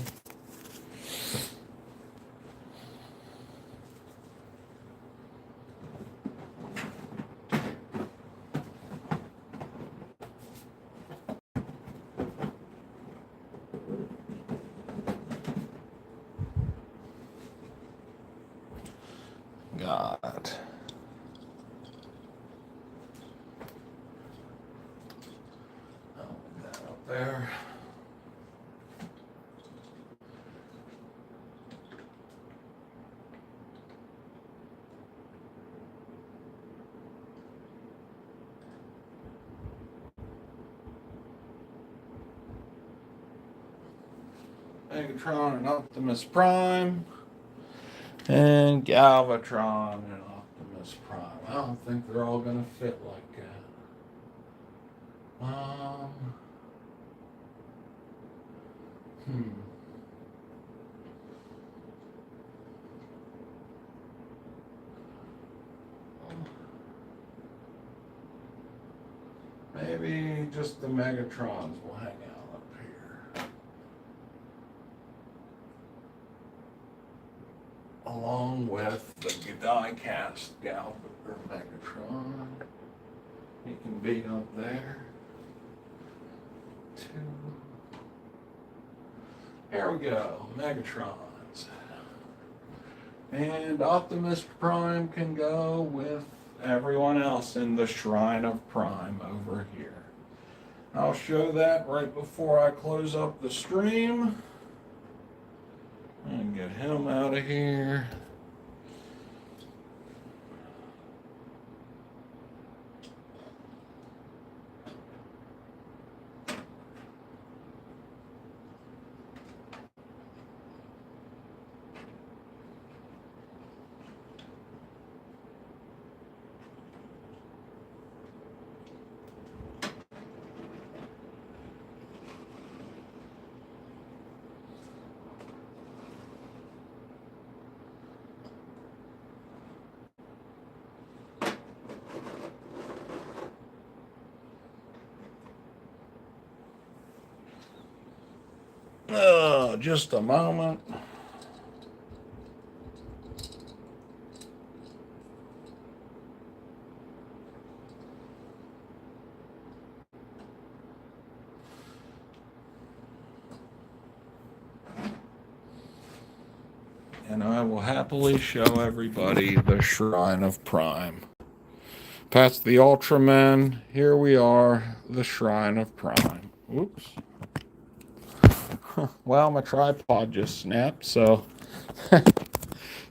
God. That up there. Megatron and Optimus Prime. And Galvatron and Optimus Prime. I don't think they're all gonna fit like that. Maybe just the Megatrons will hang out up here. Along with the die-cast Megatron. He can be up there. There we go, Megatrons. And Optimus Prime can go with everyone else in the Shrine of Prime over here. I'll show that right before I close up the stream. And get him out of here. Just a moment. And I will happily show everybody the Shrine of Prime. Past the Ultramen, here we are, the Shrine of Prime. Oops. Well, my tripod just snapped, so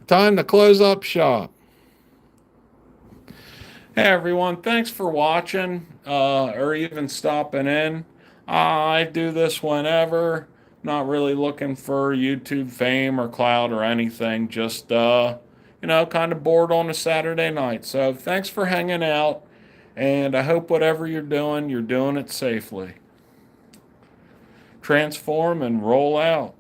time to close up shop. Hey everyone, thanks for watching or even stopping in. I do this whenever. Not really looking for YouTube fame or clout or anything. Just, kind of bored on a Saturday night. So thanks for hanging out. And I hope whatever you're doing it safely. Transform and roll out.